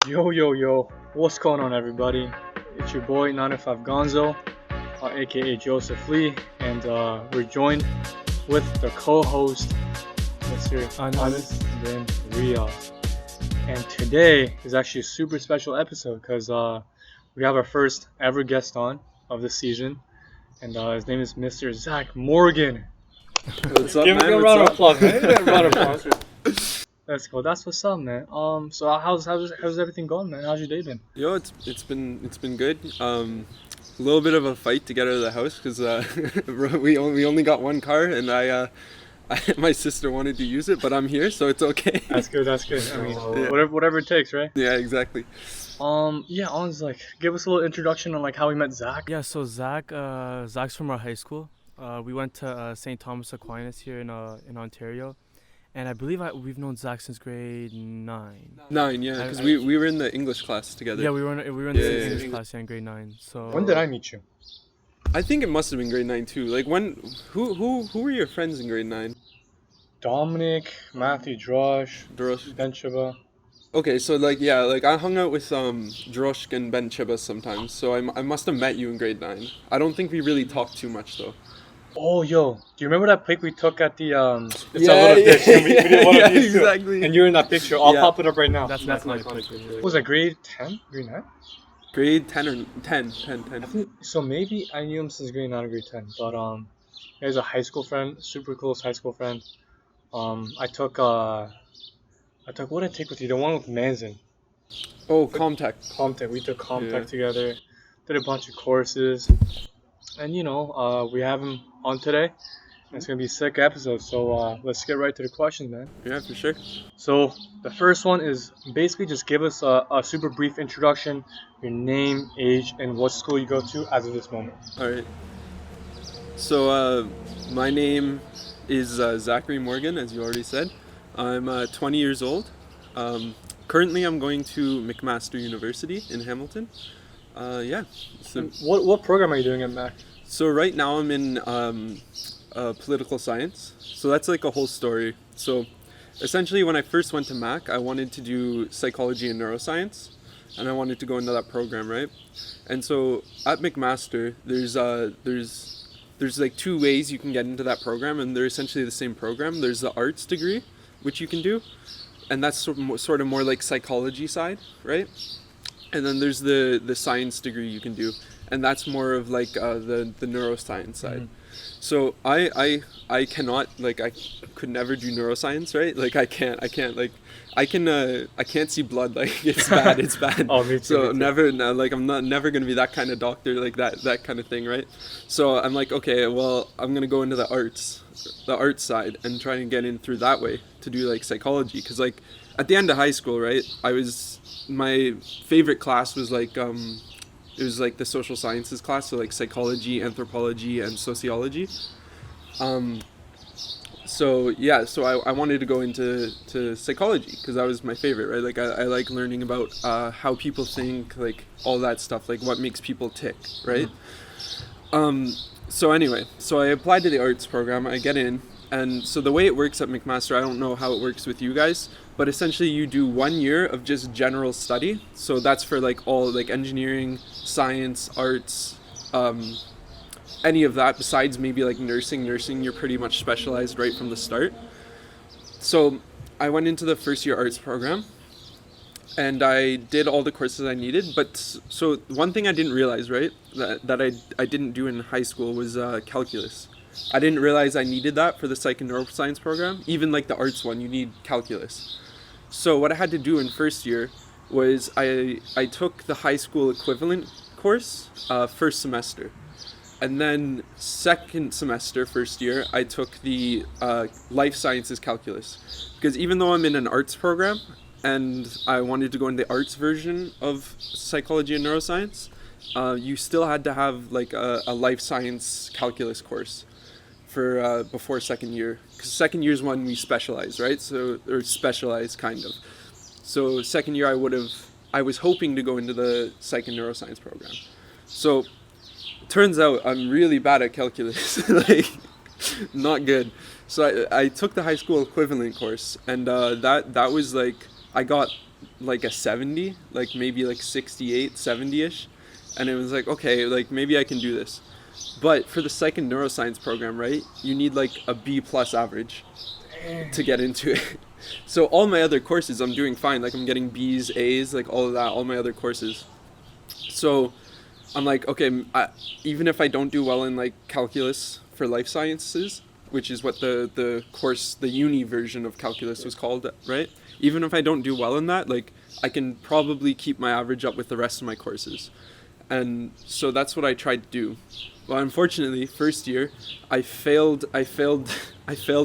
Yo, what's going on, everybody? It's your boy 905 Gonzo, aka Joseph Lee, and we're joined with the co-host, Mr. Anas bin Riaz. And today is actually a super special episode because we have our first ever guest on of the season, and his name is Mr. Zach Morgan. What's up, Give man? him a What's round of up? applause, man. Give him a round of applause. That's cool. That's what's up, man. So how's everything going, man? How's your day been? Yo, it's been good. A little bit of a fight to get out of the house because we only got one car, and my sister wanted to use it, but I'm here, so it's okay. That's good. I mean, Yeah. whatever it takes, right? Yeah, exactly. On's like, give us a little introduction on like how we met Zach. Yeah, so Zach's from our high school. We went to St. Thomas Aquinas here in Ontario, and I believe we've known Zach since grade 9. 9, yeah, because we were in the English class together. Yeah, we were in the same Yeah. English class here in grade 9. So When did I meet you? I think it must have been grade 9 too. Like who were your friends in grade 9? Dominic, Matthew, Josh, Drosh. Ben Chiba. Okay, so like I hung out with Drosh and Ben Chiba sometimes. So I must have met you in grade 9. I don't think we really talked too much though. Oh, yo, do you remember that pic we took at the It's Yeah, a little yeah, bitch, and we did one yeah, of these two. exactly. And you're in that picture. I'll Yeah. pop it up right now. that's my picture. What was that, grade 10? Grade 9? Grade 10 or 10. I think so. Maybe I knew him since grade 9 or grade 10. But he was a high school friend, super close high school friend. I took what did I take with you? The one with Manzin. Oh, Comtech. Comtech. We took Comtech Yeah. together. Did a bunch of courses, and we have him on today. And it's gonna be a sick episode. So let's get right to the questions, man. Yeah, for sure. So the first one is basically just give us a super brief introduction, your name, age, and what school you go to as of this moment. All right. So my name is Zachary Morgan, as you already said. I'm 20 years old. Currently, I'm going to McMaster University in Hamilton. Yeah. So, What program are you doing at Mac? so right now I'm in political science. So that's like a whole story. So essentially, when I first went to Mac, I wanted to do psychology and neuroscience, and I wanted to go into that program, right? And so at McMaster, there's like two ways you can get into that program, and they're essentially the same program. There's the arts degree, which you can do, and that's sort of more like psychology side, right? And then there's the science degree you can do, and that's more of like the neuroscience side. So I cannot, like, I could never do neuroscience, right? Like I can't like I can't see blood, like it's bad. Oh, me too. So me too. like I'm not never gonna be that kind of doctor, like that kind of thing, right? So I'm like, okay, well, I'm gonna go into the arts side and try and get in through that way to do like psychology, because like at the end of high school, right, my favorite class was like it was like the social sciences class, so like psychology, anthropology, and sociology. So I wanted to go into psychology because that was my favorite, right? Like I like learning about how people think, like all that stuff, like what makes people tick, right? So anyway, so I applied to the arts program, I get in, and so the way it works at McMaster, I don't know how it works with you guys, but essentially you do 1 year of just general study. So that's for like all like engineering, science, arts, any of that besides maybe like nursing you're pretty much specialized right from the start. So I went into the first year arts program and I did all the courses I needed, but so one thing I didn't realize, right, that I didn't do in high school was calculus. I didn't realize I needed that for the psych and neuroscience program. Even like the arts one, you need calculus. So what I had to do in first year was I took the high school equivalent course first semester. And then second semester, first year, I took the life sciences calculus. Because even though I'm in an arts program and I wanted to go into the arts version of psychology and neuroscience, you still had to have like a life science calculus course for before second year. Because second year is when we specialize, right? So, or specialize kind of. So second year I was hoping to go into the psych and neuroscience program. So turns out I'm really bad at calculus, like not good. So I took the high school equivalent course, and that was like I got like a 70, like maybe like 68, 70-ish. And it was like, okay, like maybe I can do this. But for the second neuroscience program, right, you need like a B+ average to get into it. So all my other courses, I'm doing fine. Like I'm getting B's, A's, like all of that, all my other courses. So I'm like, okay, even if I don't do well in like calculus for life sciences, which is what the course, the uni version of calculus was called, right? Even if I don't do well in that, like I can probably keep my average up with the rest of my courses. And so that's what I tried to do. Well, unfortunately, first year, I failed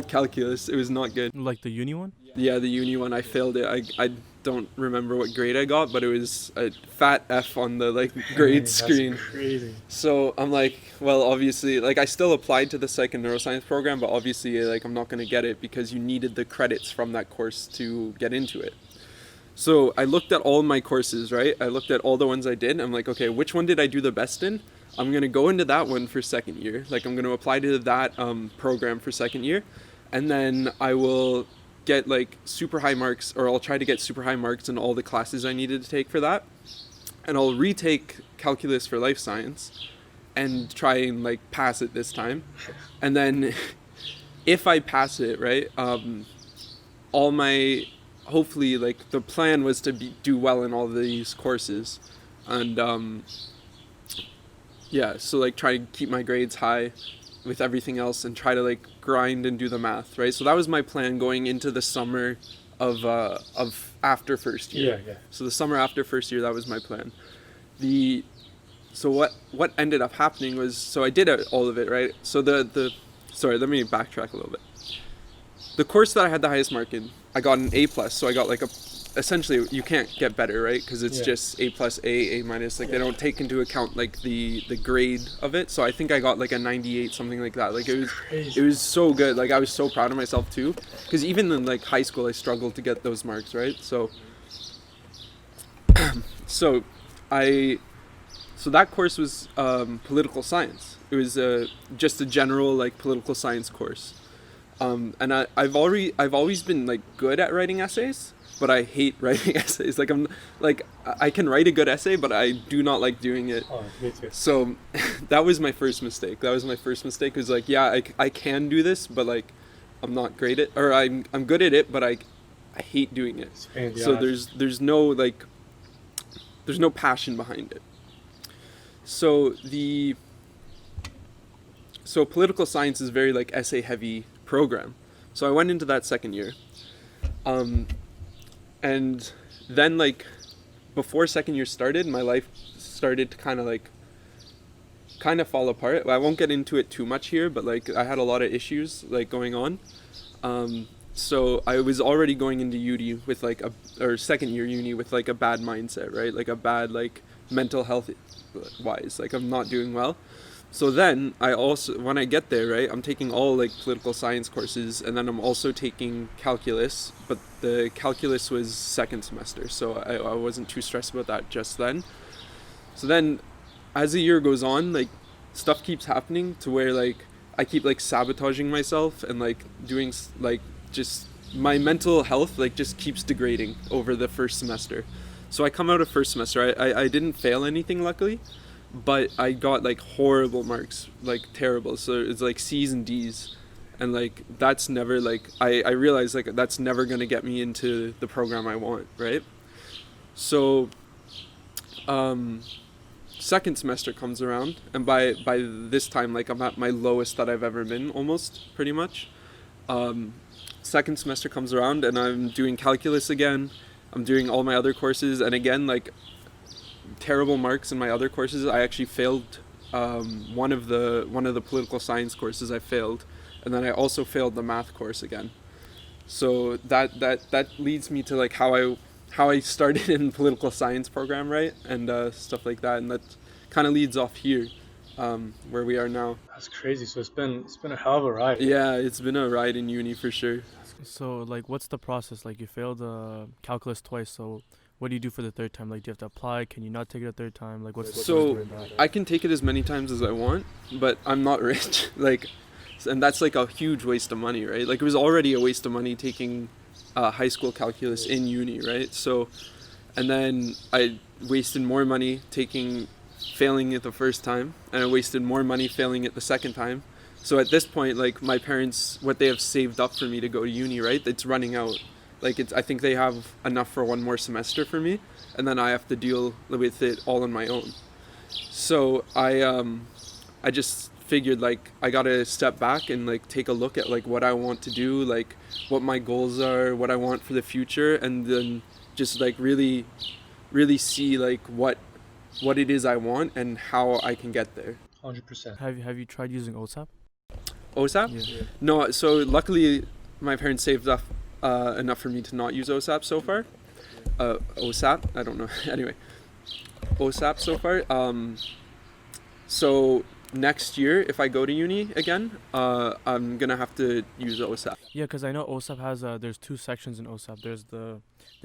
calculus. It was not good. Like the uni one? Yeah, the uni one, I failed it. I don't remember what grade I got, but it was a fat F on the like grade screen. That's crazy. So I'm like, well, obviously, like I still applied to the second neuroscience program, but obviously, like I'm not going to get it because you needed the credits from that course to get into it. So I looked at all my courses, right? I looked at all the ones I did. I'm like, okay, which one did I do the best in? I'm going to go into that one for second year. Like I'm going to apply to that program for second year. And then I will get like super high marks, or I'll try to get super high marks in all the classes I needed to take for that. And I'll retake calculus for life science and try and like pass it this time. And then if I pass it, right, hopefully like the plan was to do well in all of these courses. And yeah, so like try to keep my grades high with everything else and try to like grind and do the math, right? So that was my plan going into the summer of after first year. Yeah. So the summer after first year, that was my plan. So what ended up happening was, so I did all of it, right? So sorry, let me backtrack a little bit. The course that I had the highest mark in, I got an A+, so I got like essentially you can't get better, right? Because it's just A+, A-, like they don't take into account like the grade of it. So I think I got like a 98, something like that. Like it was so good. Like I was so proud of myself too, because even in like high school I struggled to get those marks, right? So so that course was political science. It was just a general like political science course. And I've always been like good at writing essays, but I hate writing essays. Like I can write a good essay, but I do not like doing it. Oh, me too. So that was my first mistake. It was like, yeah, I can do this, but like I'm not great at, or I'm good at it, but I hate doing it. So there's no passion behind it. So political science is very like essay heavy program. So I went into that second year. And then like before second year started, my life started to kind of fall apart. I won't get into it too much here, but like I had a lot of issues like going on. So I was already going into uni with like second year uni with like a bad mindset, right? Like a bad like mental health wise, like I'm not doing well. So then when I get there, right, I'm taking all like political science courses, and then I'm also taking calculus, but the calculus was second semester, so I wasn't too stressed about that just then. So then as the year goes on, like stuff keeps happening to where like I keep like sabotaging myself and like doing like just my mental health like just keeps degrading over the first semester. So I come out of first semester, I didn't fail anything luckily, but I got like horrible marks, like terrible. So it's like C's and D's, and like that's never like I realized like that's never gonna get me into the program I want, right? So second semester comes around, and by this time like I'm at my lowest that I've ever been, almost pretty much. Second semester comes around and I'm doing calculus again. I'm doing all my other courses, and again like terrible marks in my other courses. I actually failed one of the political science courses. I failed, and then I also failed the math course again. So that leads me to like how I started in political science program, right, and stuff like that, and that kind of leads off here, where we are now. That's crazy. So it's been a hell of a ride. Yeah, it's been a ride in uni for sure. So like, what's the process? Like you failed calculus twice, so what do you do for the third time? Like, do you have to apply? Can you not take it a third time? Like, what's so I can take it as many times as I want, but I'm not rich. Like, and that's like a huge waste of money, right? Like it was already a waste of money taking high school calculus in uni, right? So and then I wasted more money failing it the first time, and I wasted more money failing it the second time. So at this point, like, my parents, what they have saved up for me to go to uni, right, it's running out. Like, I think they have enough for one more semester for me, and then I have to deal with it all on my own. So I just figured, like, I gotta step back and, like, take a look at, like, what I want to do, like, what my goals are, what I want for the future, and then just, like, really see, like, what it is I want and how I can get there. 100%. Have you tried using OSAP? OSAP? Yeah. No, so luckily my parents saved up enough for me to not use OSAP so far. OSAP? I don't know. Anyway, OSAP so far. So next year, if I go to uni again, I'm gonna have to use OSAP. Yeah, because I know OSAP has there's two sections in OSAP. There's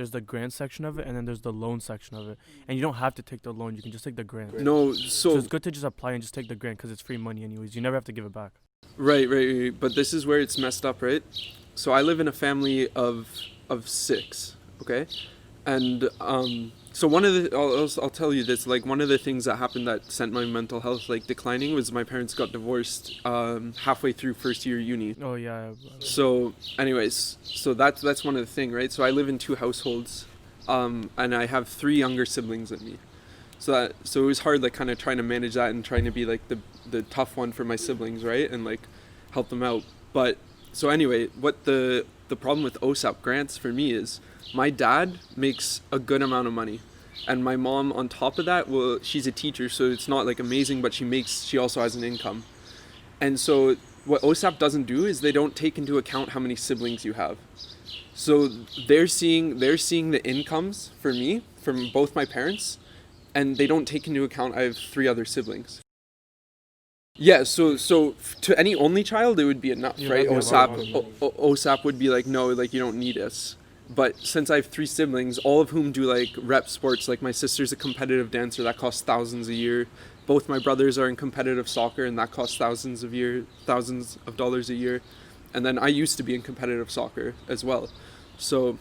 the grant section of it, and then there's the loan section of it. And you don't have to take the loan; you can just take the grant. No, So it's good to just apply and just take the grant because it's free money anyways. You never have to give it back. Right. But this is where it's messed up, right? So I live in a family of 6, okay? And so one of the I'll tell you this, like, one of the things that happened that sent my mental health, like, declining was my parents got divorced halfway through first year uni. Oh yeah. So anyways, so that's one of the things, right? So I live in 2 households, and I have 3 younger siblings than me. So it was hard, like, kind of trying to manage that and trying to be, like, the tough one for my siblings, right? And, like, help them out. But so anyway, what the problem with OSAP grants for me is my dad makes a good amount of money, and my mom on top of that, well, she's a teacher, so it's not, like, amazing, but she also has an income. And so what OSAP doesn't do is they don't take into account how many siblings you have. So they're seeing the incomes for me from both my parents, and they don't take into account I have 3 other siblings. Yeah, so to any only child it would be enough, right? OSAP would be like, no, like, you don't need us. But since I have 3 siblings, all of whom do, like, rep sports, like, my sister's a competitive dancer, that costs thousands a year. Both my brothers are in competitive soccer, and that costs thousands of dollars a year. And then I used to be in competitive soccer as well. So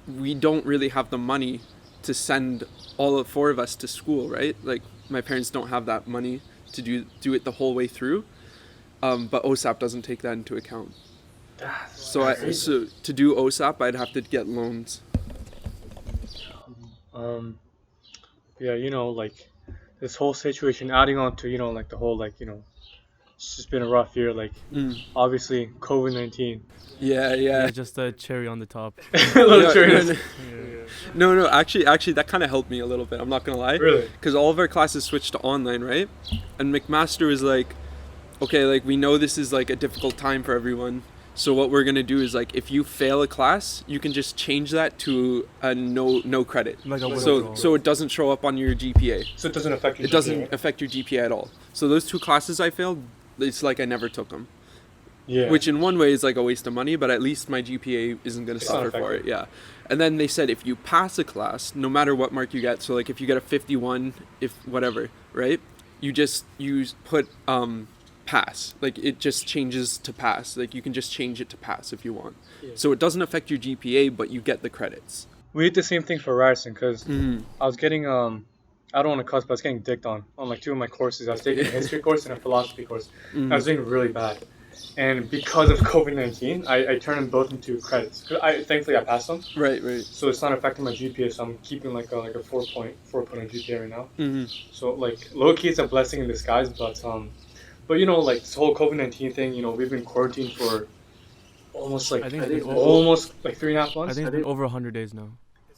we don't really have the money to send all 4 of us to school, right? Like, my parents don't have that money to do it the whole way through. But OSAP doesn't take that into account. So to do OSAP, I'd have to get loans. Yeah, you know, like, this whole situation, adding on to, you know, like, the whole, like, you know, it's just been a rough year, like, obviously COVID-19. Yeah. Just a cherry on the top. No, actually that kind of helped me a little bit, I'm not gonna lie. Really? Because all of our classes switched to online, right? And McMaster was like, okay, like, we know this is, like, a difficult time for everyone, so what we're gonna do is, like, if you fail a class, you can just change that to a no credit. Like a so it doesn't show up on your GPA. So it doesn't affect your GPA? It doesn't affect your GPA at all. So those 2 classes I failed, it's like I never took them. Yeah. Which in one way is, like, a waste of money, but at least my GPA isn't going to suffer for it. Yeah. And then they said if you pass a class, no matter what mark you get, so, like, if you get a 51, if whatever, right? You put pass. Like, it just changes to pass. Like, you can just change it to pass if you want. Yeah. So it doesn't affect your GPA, but you get the credits. We did the same thing for Ryerson, because I was getting I don't want to cuss, but I was getting dicked on like 2 of my courses. I was taking a history course and a philosophy course. I was doing really bad. And because of COVID-19, I turned them both into credits. Thankfully I passed them. Right. So it's not affecting my GPA. So I'm keeping like a 4.4 point GPA right now. So, like, low key, it's a blessing in disguise. But you know, like, this whole COVID-19 thing, you know, we've been quarantined for almost like 3.5 months. I think it's been over 100 days now.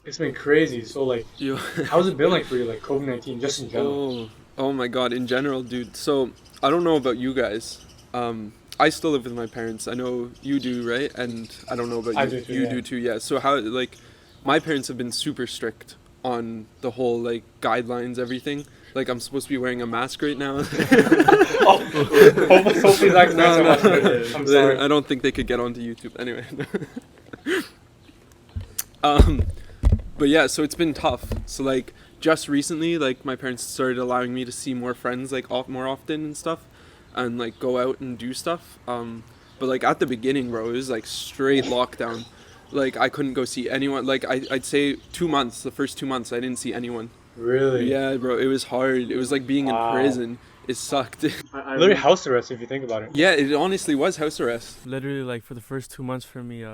It's been crazy. So, like, how's it been like for you, like, COVID-19, just in general? Oh my God, in general, dude. So I don't know about you guys. I still live with my parents. I know you do, right? And I don't know about you. I do too, you do too, yeah. So how, like, my parents have been super strict on the whole, like, guidelines, everything. Like, I'm supposed to be wearing a mask right now. Hopefully Zach's no. I'm sorry. I don't think they could get onto YouTube. Anyway. But yeah, so it's been tough. So, like, just recently, like, my parents started allowing me to see more friends, like, more often and stuff. And, like, go out and do stuff. But, like, at the beginning, bro, it was, like, straight lockdown. Like I couldn't go see anyone. Like I'd say 2 months, the first 2 months, I didn't see anyone. Really? Yeah, bro, it was hard. It was like being in prison. It sucked. Literally house arrest if you think about it. Yeah, it honestly was house arrest. Literally, like for the first 2 months for me,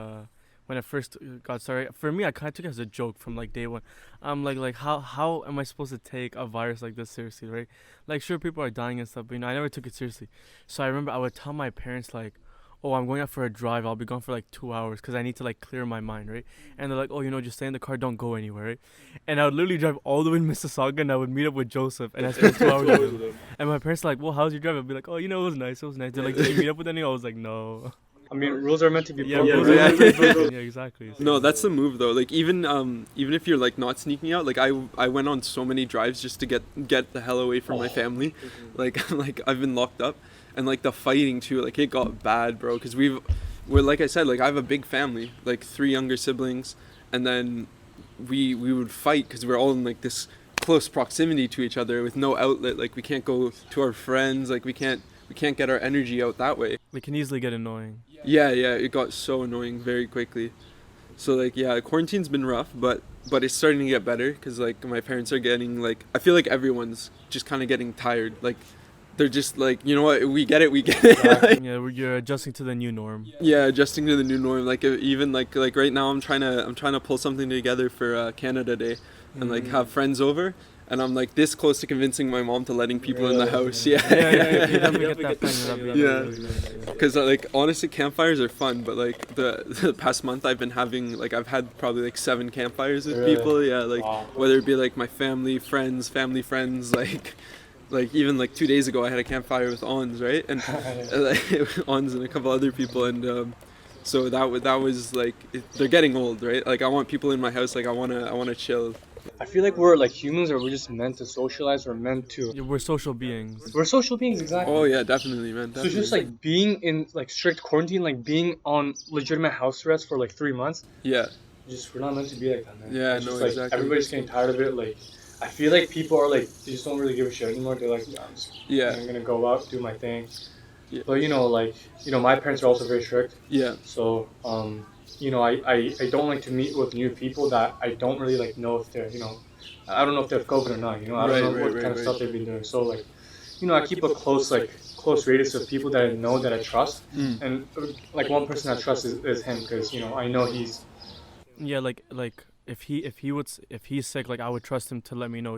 when I first got started, for me, I kind of took it as a joke from like day one. I'm like how am I supposed to take a virus like this seriously, right? Like sure, people are dying and stuff, but I never took it seriously. So I remember I would tell my parents like, oh, I'm going out for a drive. I'll be gone for like 2 hours because I need to like clear my mind, right? And they're like, oh, just stay in the car, don't go anywhere, right? And I would literally drive all the way to Mississauga and I would meet up with Joseph and I spent 2 hours with him. And my parents are like, well, how's your drive? I'd be like, oh, it was nice, it was nice. They're like, did you meet up with anyone? I was like, no. I mean, rules are meant to be broken. Yeah, exactly. No, that's the move though. Like even if you're like not sneaking out, like I went on so many drives just to get the hell away from my family. Like I've been locked up, and like the fighting too. Like it got bad, bro. Because we're like I said, like I have a big family, like 3 younger siblings, and then we would fight because we're all in like this close proximity to each other with no outlet. Like we can't go to our friends. Like we can't get our energy out that way. It can easily get annoying. Yeah, it got so annoying very quickly. So like yeah, quarantine's been rough, but it's starting to get better because like my parents are getting like, I feel like everyone's just kind of getting tired. Like they're just like, you know what, we get it. Yeah, you're adjusting to the new norm. Yeah, adjusting to the new norm. Like even like right now I'm trying to pull something together for Canada Day and like have friends over. And I'm like this close to convincing my mom to letting people in the house. Yeah. Because like honestly, campfires are fun, but like the past month I've been having like I've had probably like 7 campfires with people. Yeah, like whether it be like my family friends, like even like 2 days ago I had a campfire with Ons, right? And Ons and a couple other people, and so that was like they're getting old, right? Like I want people in my house. Like I wanna chill. I feel like we're like humans, or we're just meant to socialize, or meant to. Yeah, we're social beings. We're social beings, exactly. Oh yeah, definitely, man. Definitely. So just like being in like strict quarantine, like being on legitimate house arrest for like 3 months. Yeah. We're not meant to be like that, man. Yeah, it's no, just, like, exactly. Everybody's getting tired of it. Like, I feel like people are like, they just don't really give a shit anymore. They're like, I'm gonna go out, do my thing. Yeah. But my parents are also very strict. Yeah. So I don't like to meet with new people that I don't really like know if they're I don't know if they have COVID or not. I don't know what kind of stuff they've been doing. So like, I keep a close radius of people that I know, that I trust, and like one person I trust is him, because I know he's. Yeah, like if he's sick, like I would trust him to let me know,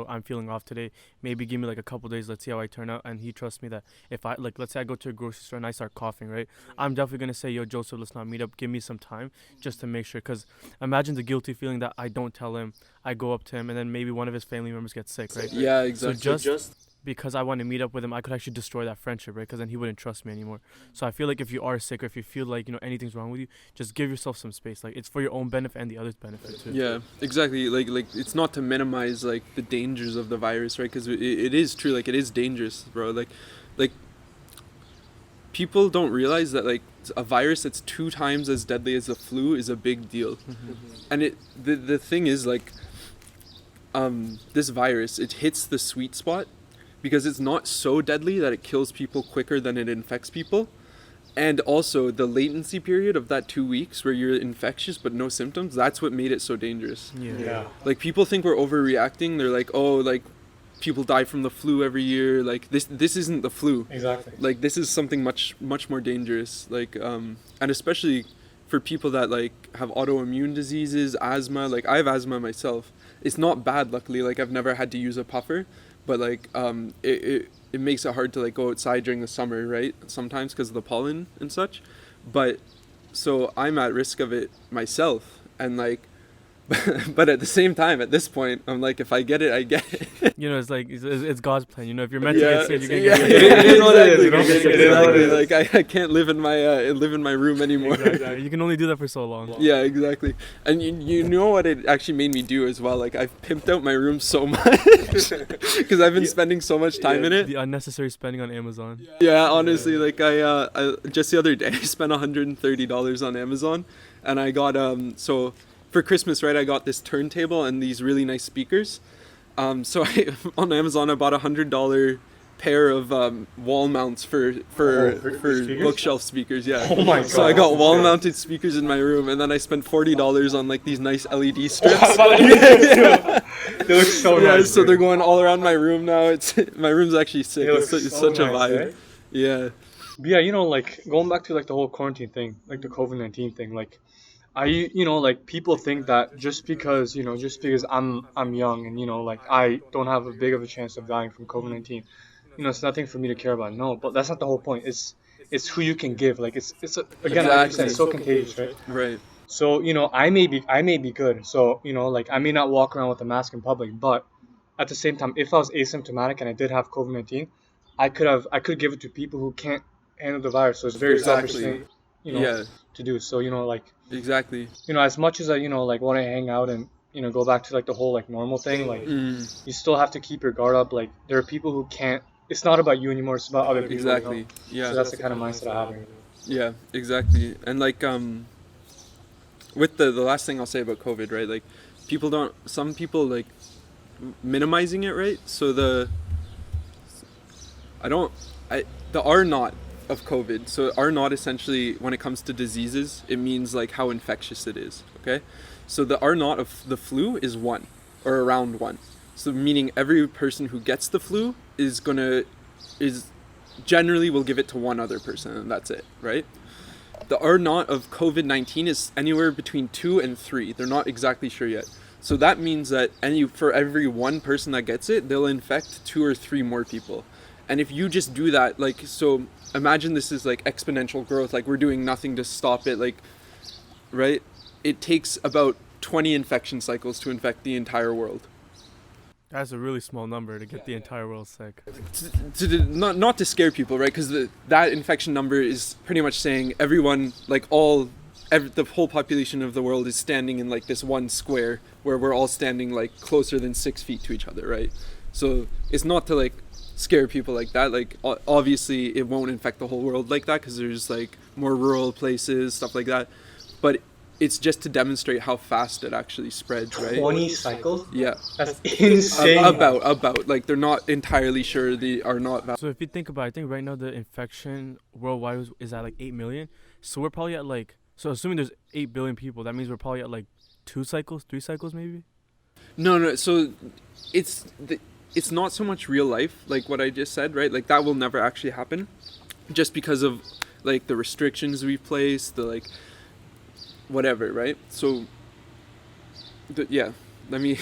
I'm feeling off today. Maybe give me like a couple days. Let's see how I turn out. And he trusts me that if I let's say I go to a grocery store and I start coughing, right? I'm definitely gonna say, yo, Joseph, let's not meet up. Give me some time just to make sure. Cause imagine the guilty feeling that I don't tell him. I go up to him and then maybe one of his family members gets sick, right? Yeah, exactly. So just because I want to meet up with him, I could actually destroy that friendship, right? Because then he wouldn't trust me anymore. So I feel like if you are sick, or if you feel like anything's wrong with you, just give yourself some space. Like it's for your own benefit and the other's benefit too. Yeah, exactly. Like it's not to minimize like the dangers of the virus, right? Because it is true. Like it is dangerous, bro. Like people don't realize that like a virus that's 2 times as deadly as the flu is a big deal. And the thing is like this virus, it hits the sweet spot because it's not so deadly that it kills people quicker than it infects people. And also the latency period of that 2 weeks where you're infectious but no symptoms, that's what made it so dangerous. Yeah. Like people think we're overreacting. They're like, oh, like people die from the flu every year. Like this isn't the flu. Exactly. Like this is something much more dangerous. Like and especially for people that like have autoimmune diseases, asthma. Like I have asthma myself. It's not bad, luckily. Like I've never had to use a puffer. But like it makes it hard to like go outside during the summer, right? Sometimes because of the pollen and such. But so I'm at risk of it myself, and like but at the same time, at this point, I'm like, if I get it, I get it. It's like it's God's plan. If you're meant to get sick, you're gonna get sick. It is what it is. Like I can't live in my room anymore. Exactly. You can only do that for so long. Yeah, exactly. And you know what it actually made me do as well? Like I've pimped out my room so much because I've been spending so much time in it. The unnecessary spending on Amazon. Yeah, honestly, like I just the other day I spent $130 on Amazon, and I got so. For Christmas, right, I got this turntable and these really nice speakers. So on Amazon, I bought $100 pair of wall mounts for speakers? bookshelf speakers. Yeah. Oh my So I God. got wall mounted speakers in my room, and then I spent $40 on like these nice LED strips. They look so Yeah, nice. so dude. they're going all around my room now. It's my room's actually sick. They look It's so such a nice, vibe. eh? Yeah. But yeah, like going back to like the whole quarantine thing, like the COVID-19 thing, like like people think that just because I'm young and like I don't have a big of a chance of dying from COVID-19, it's nothing for me to care about. No, but that's not the whole point. It's who you can give. Like again, like you said, it's so contagious, right? Right. So I may be good. So like I may not walk around with a mask in public, but at the same time, if I was asymptomatic and I did have COVID-19, I could give it to people who can't handle the virus. So it's very selfish Exactly. thing, Yeah. to do. So like Exactly. as much as I like want to hang out and go back to like the whole like normal thing, like you still have to keep your guard up. Like there are people who can't. It's not about you anymore. It's about other people. Exactly. Yeah. So that's the kind of mindset I have. Right now. Yeah, exactly. And like with the last thing I'll say about COVID, right? Like some people like minimizing it, right? So the R naught of COVID. So R naught essentially, when it comes to diseases, it means like how infectious it is. Okay, so the R naught of the flu is 1 or around 1. So meaning every person who gets the flu is generally will give it to one other person, and that's it, right? The R naught of COVID-19 is anywhere between 2 and 3. They're not exactly sure yet. So that means that for every one person that gets it, they'll infect 2 or 3 more people. And if you just do that, like, so imagine this is like exponential growth, like we're doing nothing to stop it, like, right? It takes about 20 infection cycles to infect the entire world. That's a really small number to get the entire world sick. Not to scare people, right? Because that infection number is pretty much saying everyone, like the whole population of the world is standing in like this one square where we're all standing like closer than 6 feet to each other, right? So it's not to like scare people like that. Like obviously it won't infect the whole world like that because there's like more rural places, stuff like that. But it's just to demonstrate how fast it actually spreads, right? 20 cycles? Yeah. That's insane. About like they're not entirely sure they are not. So if you think about it, I think right now the infection worldwide is at like 8 million. So we're probably at like, so assuming there's 8 billion people, that means we're probably at like 2 cycles, 3 cycles maybe? No. So it's not so much real life, like what I just said, right? Like that will never actually happen just because of like the restrictions we've placed, the like whatever, right? So let me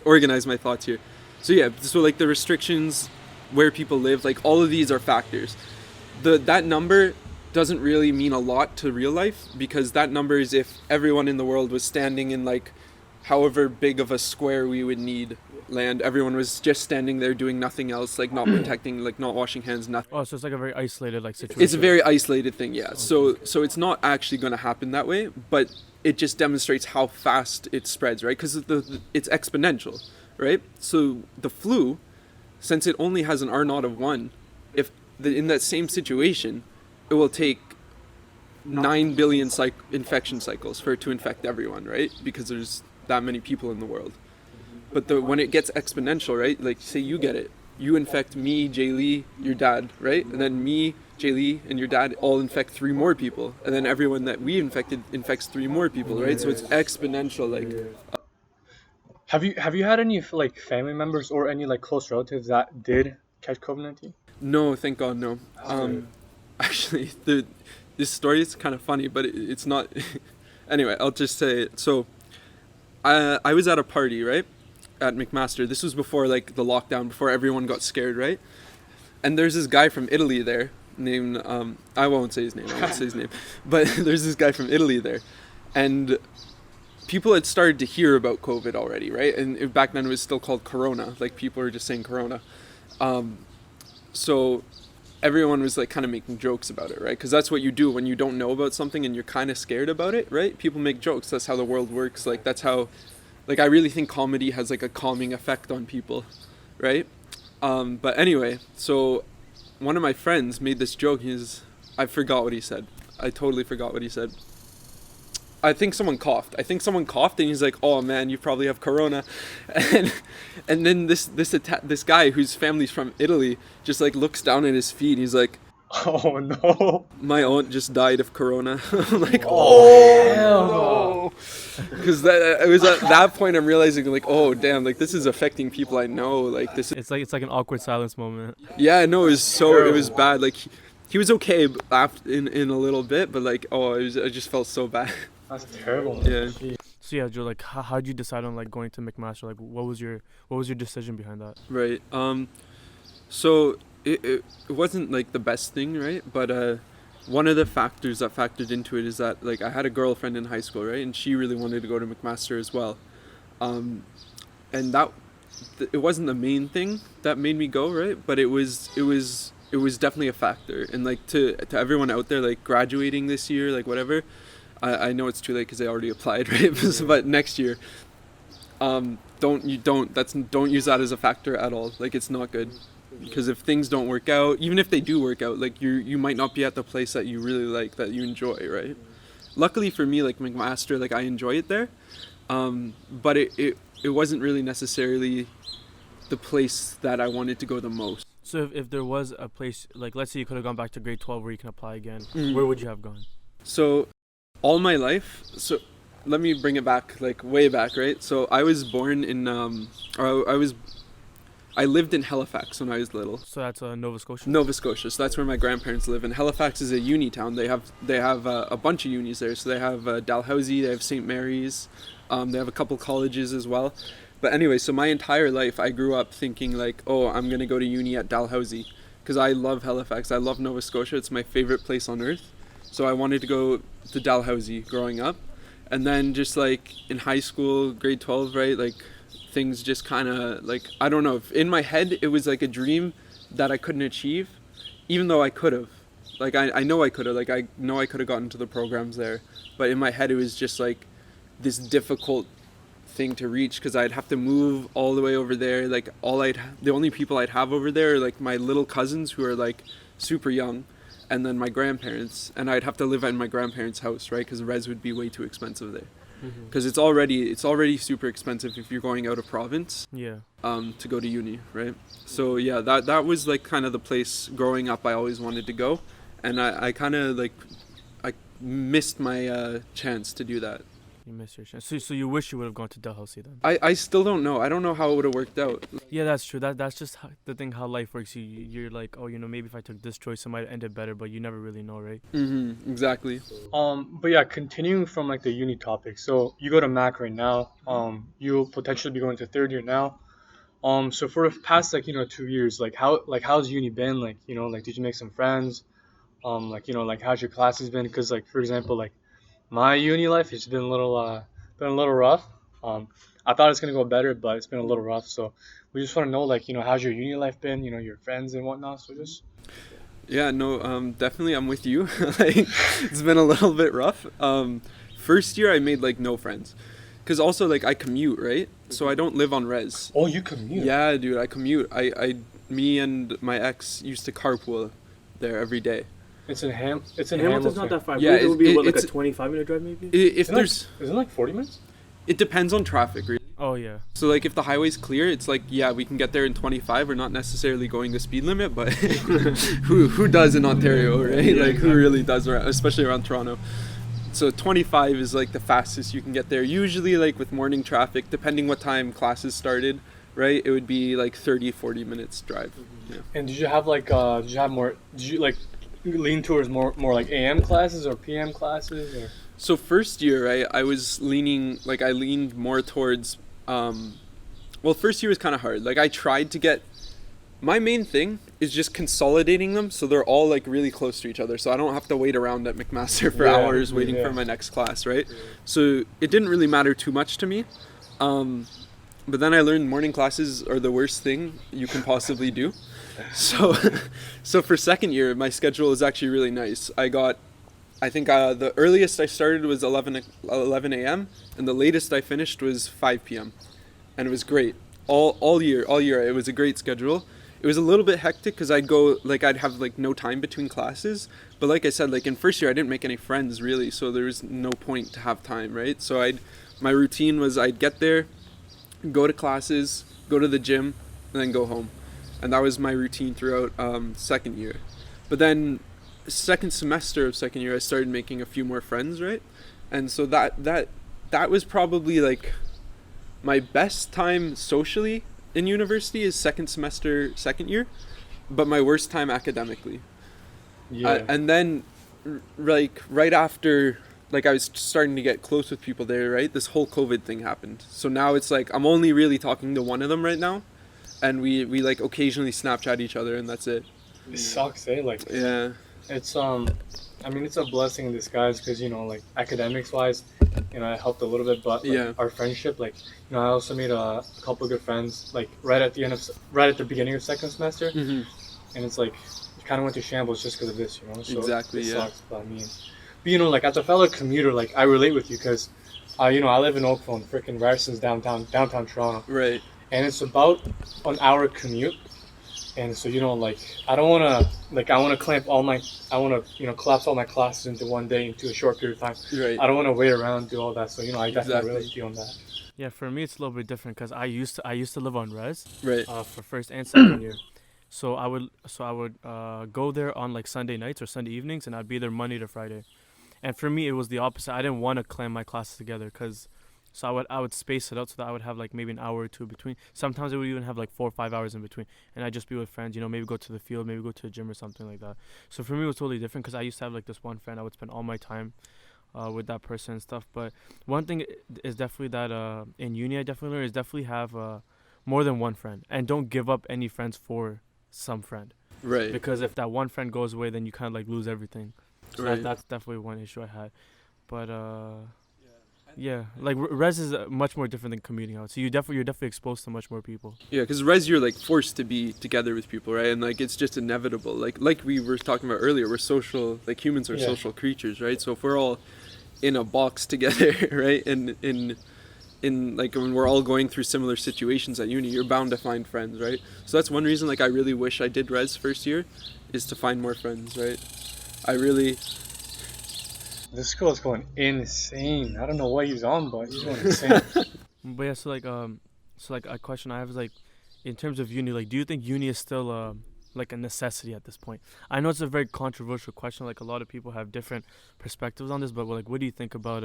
organize my thoughts here. So like the restrictions, where people live, like all of these are factors. That number doesn't really mean a lot to real life, because that number is if everyone in the world was standing in like however big of a square we would need land, everyone was just standing there doing nothing else, like not protecting, like not washing hands, nothing. Oh, so it's like a very isolated like situation. It's a very isolated thing, yeah. So it's not actually going to happen that way, but it just demonstrates how fast it spreads, right? Because it's exponential, right? So the flu, since it only has an R naught of 1, in that same situation, it will take 9 billion infection cycles for it to infect everyone, right? Because there's that many people in the world. But when it gets exponential, right? Like say you get it, you infect me, Jay Lee, your dad, right? And then me, Jay Lee, and your dad all infect 3 more people, and then everyone that we infected infects 3 more people, right? So it's exponential, like. Have you had any like family members or any like close relatives that did catch COVID-19? No, thank God, no. Actually, this story is kind of funny, but it's not. Anyway, I'll just say it. So, I was at a party, right, at McMaster. This was before like the lockdown, before everyone got scared, right? And there's this guy from Italy there named I won't say his name, but there's this guy from Italy there, and people had started to hear about COVID already, right? And back then it was still called Corona. Like people were just saying Corona. So everyone was like kind of making jokes about it, right? Because that's what you do when you don't know about something and you're kind of scared about it, right? People make jokes. That's how the world works. Like that's how, like I really think comedy has like a calming effect on people, right? But anyway, so one of my friends made this joke. I forgot what he said. I totally forgot what he said. I think someone coughed. And he's like, "Oh man, you probably have corona," and then this guy whose family's from Italy just like looks down at his feet. And he's like, Oh no. "My aunt just died of corona." I'm like, Oh, hell no. because it was at that point I'm realizing like, oh damn, like this is affecting people I know. Like this is, It's like an awkward silence moment. yeah, no, it was bad. Like he was okay after in a little bit, but like, I just felt so bad. That's terrible. Yeah. Jeez. So yeah, Joe, like how'd you decide on like going to McMaster? Like what was your decision behind that? Right. So it wasn't like the best thing, right? But one of the factors that factored into it is that like I had a girlfriend in high school, right? And she really wanted to go to McMaster as well. And that it wasn't the main thing that made me go, right? But it was definitely a factor. And like to everyone out there like graduating this year, like whatever, I know it's too late because I already applied, right? But next year, don't use that as a factor at all. Like it's not good. Because if things don't work out, even if they do work out, like you might not be at the place that you really like, that you enjoy, right? Luckily for me, like McMaster, like I enjoy it there, but it wasn't really necessarily the place that I wanted to go the most. So if there was a place, like let's say you could have gone back to grade 12 where you can apply again, Mm. where would you have gone? So all my life, so let me bring it back, like way back, right? So I was born in, I lived in Halifax when I was little. So that's Nova Scotia? Nova Scotia. So that's where my grandparents live. And Halifax is a uni town. They have a bunch of unis there. So they have Dalhousie, they have St. Mary's, they have a couple colleges as well. But anyway, so my entire life I grew up thinking like, oh, I'm gonna go to uni at Dalhousie because I love Halifax. I love Nova Scotia. It's my favorite place on earth. So I wanted to go to Dalhousie growing up, and then just like in high school, grade 12, right, like. Things just kind of like, I don't know, in my head it was like a dream that I couldn't achieve, even though I could have, like I know I could have, like I know I could have gotten to the programs there, but in my head it was just like this difficult thing to reach because I'd have to move all the way over there. Like the only people I'd have over there are like my little cousins who are like super young, and then my grandparents, and I'd have to live in my grandparents' house, right, because res would be way too expensive there. Because it's already super expensive if you're going out of province. Yeah. To go to uni, right? So yeah, that was like kind of the place growing up I always wanted to go, and I kind of like I missed my chance to do that. You missed your chance. So you wish you would have gone to Dalhousie then? I still don't know. I don't know how it would have worked out. Yeah, that's true. That's just the thing, how life works. You're like, oh, maybe if I took this choice, it might have ended better, but you never really know, right? Exactly. But yeah, continuing from like the uni topic. So you go to Mac right now. You'll potentially be going to third year now. So for the past 2 years, how's uni been? Did you make some friends? How's your classes been? Because for example, my uni life has been a little rough. I thought it's gonna go better, but it's been a little rough. So we just want to know how's your uni life been? Your friends and whatnot. So just. Yeah, no, definitely I'm with you. It's been a little bit rough. First year I made no friends, because also I commute, right? So I don't live on res. Oh, you commute? Yeah, dude, I commute. Me and my ex used to carpool there every day. It's in Hamilton's Hamilton's not that far. Yeah, it would be it's a 25-minute drive maybe? Isn't it 40 minutes? It depends on traffic, really. Oh yeah. So if the highway's clear, it's yeah, we can get there in 25. We're not necessarily going the speed limit, but who does in Ontario, right? Yeah, Who really does, especially around Toronto. So 25 is the fastest you can get there. Usually with morning traffic, depending what time classes started, right? It would be 30-40 minutes drive. Yeah. And did you have lean towards more AM classes or PM classes or? So first year, I was leaning, I leaned more towards, first year was kind of hard. I tried to get, my main thing is just consolidating them so they're all really close to each other, so I don't have to wait around at McMaster for hours waiting for my next class, right? So it didn't really matter too much to me. But then I learned morning classes are the worst thing you can possibly do. So for second year, my schedule is actually really nice. I think the earliest I started was 11 a.m. and the latest I finished was 5 p.m. and it was great. All year it was a great schedule. it was a little bit hectic because I'd have like no time between classes. But like I said, like in first year, I didn't make any friends really, so there was no point to have time, right? So my routine was I'd get there, go to classes, go to the gym, and then go home. And that was my routine throughout second year. But then second semester of second year, I started making a few more friends, right? And so that was probably like my best time socially in university is second semester, second year, but my worst time academically. Yeah. And then like right after, like I was starting to get close with people there, right? This whole COVID thing happened. So now it's like I'm only really talking to one of them right now, and we like occasionally Snapchat each other, and that's it. It sucks, eh? Like, Yeah. it's I mean, it's a blessing in disguise because, you know, like academics wise, you know, it helped a little bit, but like, Yeah. our friendship, like, you know, I also made a couple good friends like right at the beginning of second semester, Mm-hmm. and it's like it kind of went to shambles just because of this, you know. So Exactly, it yeah. sucks, but I mean, but you know, like as a fellow commuter, like I relate with you because, you know, I live in Oakville, freaking Ryerson's downtown Toronto, Right. and it's about an hour commute. And so, you know, like, I don't want to, like, I want to, you know, collapse all my classes into one day, into a short period of time. Right. I don't want to wait around, do all that. So, you know, I definitely Exactly. relate to you on that. Yeah, for me it's a little bit different because I used to live on res Right. for first and second year. So I would go there on like Sunday nights or Sunday evenings, and I'd be there Monday to Friday. And for me it was the opposite. I didn't want to clam my classes together so I would space it out so that I would have like maybe an hour or two between. Sometimes I would even have like 4 or 5 hours in between, and I'd just be with friends, you know, maybe go to the field, maybe go to the gym or something like that. So for me it was totally different because I used to have like this one friend. I would spend all my time with that person and stuff. But one thing is definitely that in uni I definitely learned is definitely have more than one friend, and don't give up any friends for some friend, Right. because if that one friend goes away, then you kind of like lose everything. So Right. that's definitely one issue I had. But yeah, like res is much more different than commuting out. So you're definitely exposed to much more people. Yeah, because res you're like forced to be together with people, right? And like it's just inevitable. Like we were talking about earlier, we're social. Like humans are Yeah. social creatures, right? So if we're all in a box together, right? In like when we're all going through similar situations at uni, you're bound to find friends, right? So that's one reason like I really wish I did res first year, is to find more friends, right? I really. This school is going insane. I don't know what he's on, but he's going insane. But yeah, so like a question I have is like, in terms of uni, like do you think uni is still like a necessity at this point? I know it's a very controversial question. Like a lot of people have different perspectives on this, but like what do you think about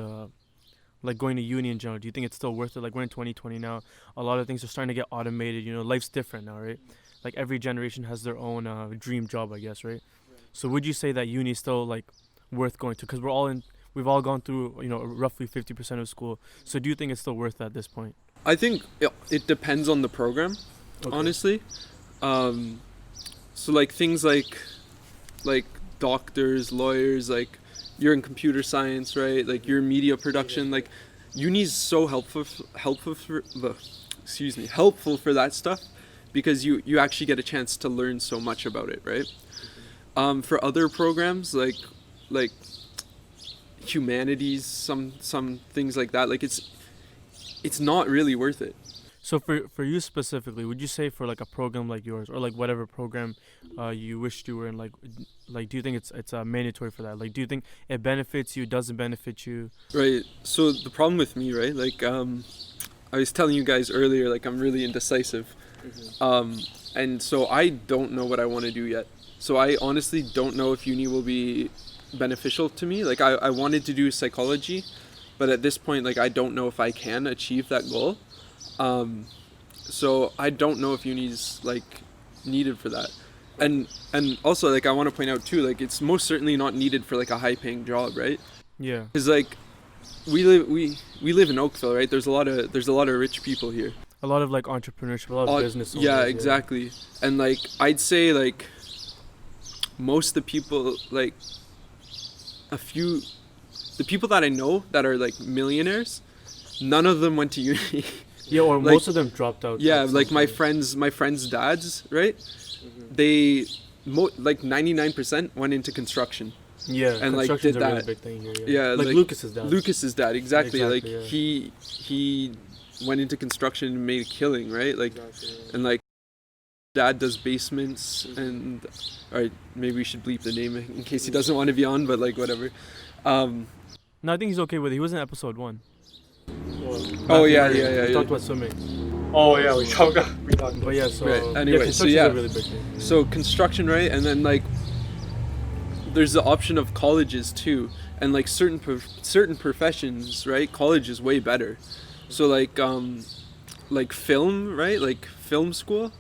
like going to uni in general? Do you think it's still worth it? Like we're in 2020 now. A lot of things are starting to get automated. You know, life's different now, right? Like every generation has their own dream job, I guess, right? So would you say that uni is still like worth going to? Because we've all gone through, you know, roughly 50% of school. So do you think it's still worth it at this point? I think it depends on the program, Okay. honestly. So like things like doctors, lawyers, like you're in computer science, right? Like you're in media production. Like uni's so helpful for that stuff, because you actually get a chance to learn so much about it, right? For other programs like humanities, some things like that, like it's not really worth it. So for you specifically, would you say for like a program like yours, or like whatever program you wished you were in, like do you think it's mandatory for that? Like do you think it benefits you, doesn't benefit you? Right. So the problem with me, right? Like I was telling you guys earlier, like I'm really indecisive. And so I don't know what I want to do yet. So I honestly don't know if uni will be beneficial to me. Like I wanted to do psychology, but at this point, like I don't know if I can achieve that goal. So I don't know if uni's like needed for that. And also like I want to point out too, like it's most certainly not needed for like a high paying job, right? Yeah. Because like we live in Oakville, right? There's a lot of rich people here. A lot of like entrepreneurship, a lot of business owners. Yeah, exactly. And like I'd say like most of the people, like the people that I know that are like millionaires, none of them went to uni. Yeah, or like, most of them dropped out. Yeah, at some like my point. friends' dads, right? They like 99% went into construction. Yeah, and like construction's did a really that. big thing here. Yeah, like Lucas's dad. Lucas's dad, exactly. Like yeah. he went into construction and made a killing, right? Like, and like Dad does basements, and all right, maybe we should bleep the name in case he doesn't want to be on, but like whatever. No, I think he's okay with it. He was in episode 1. Oh We yeah. talked about swimming. Oh yeah, we talked. But yeah, so Right, anyway, so construction's yeah. a really big thing. So construction, right? And then like there's the option of colleges too, and like certain professions, right? College is way better. So like film, right? Like film school.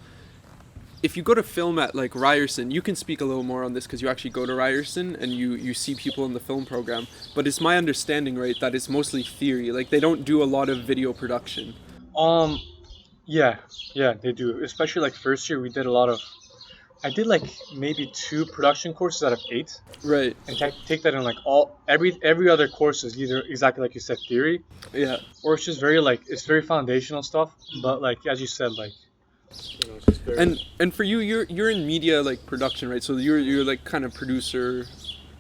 If you go to film at like Ryerson, you can speak a little more on this because you actually go to Ryerson and you see people in the film program. But it's my understanding, right, that it's mostly theory. Like they don't do a lot of video production. Yeah, they do. Especially like first year, we did a lot of. I did like maybe 2 production courses out of 8, Right. and take that in like every other course is either exactly like you said theory, Yeah. or it's just it's very foundational stuff. But like as you said, like it's just very. And for you, you're in media like production, right? So you're like kind of producer,